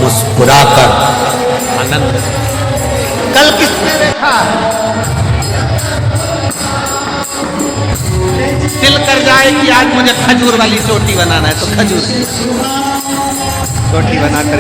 मुस्कुराकर आनंद। कल किसने देखा दिल कर जाए कि आज मुझे खजूर वाली चोटी बनाना है, तो खजूर चोटी बनाकर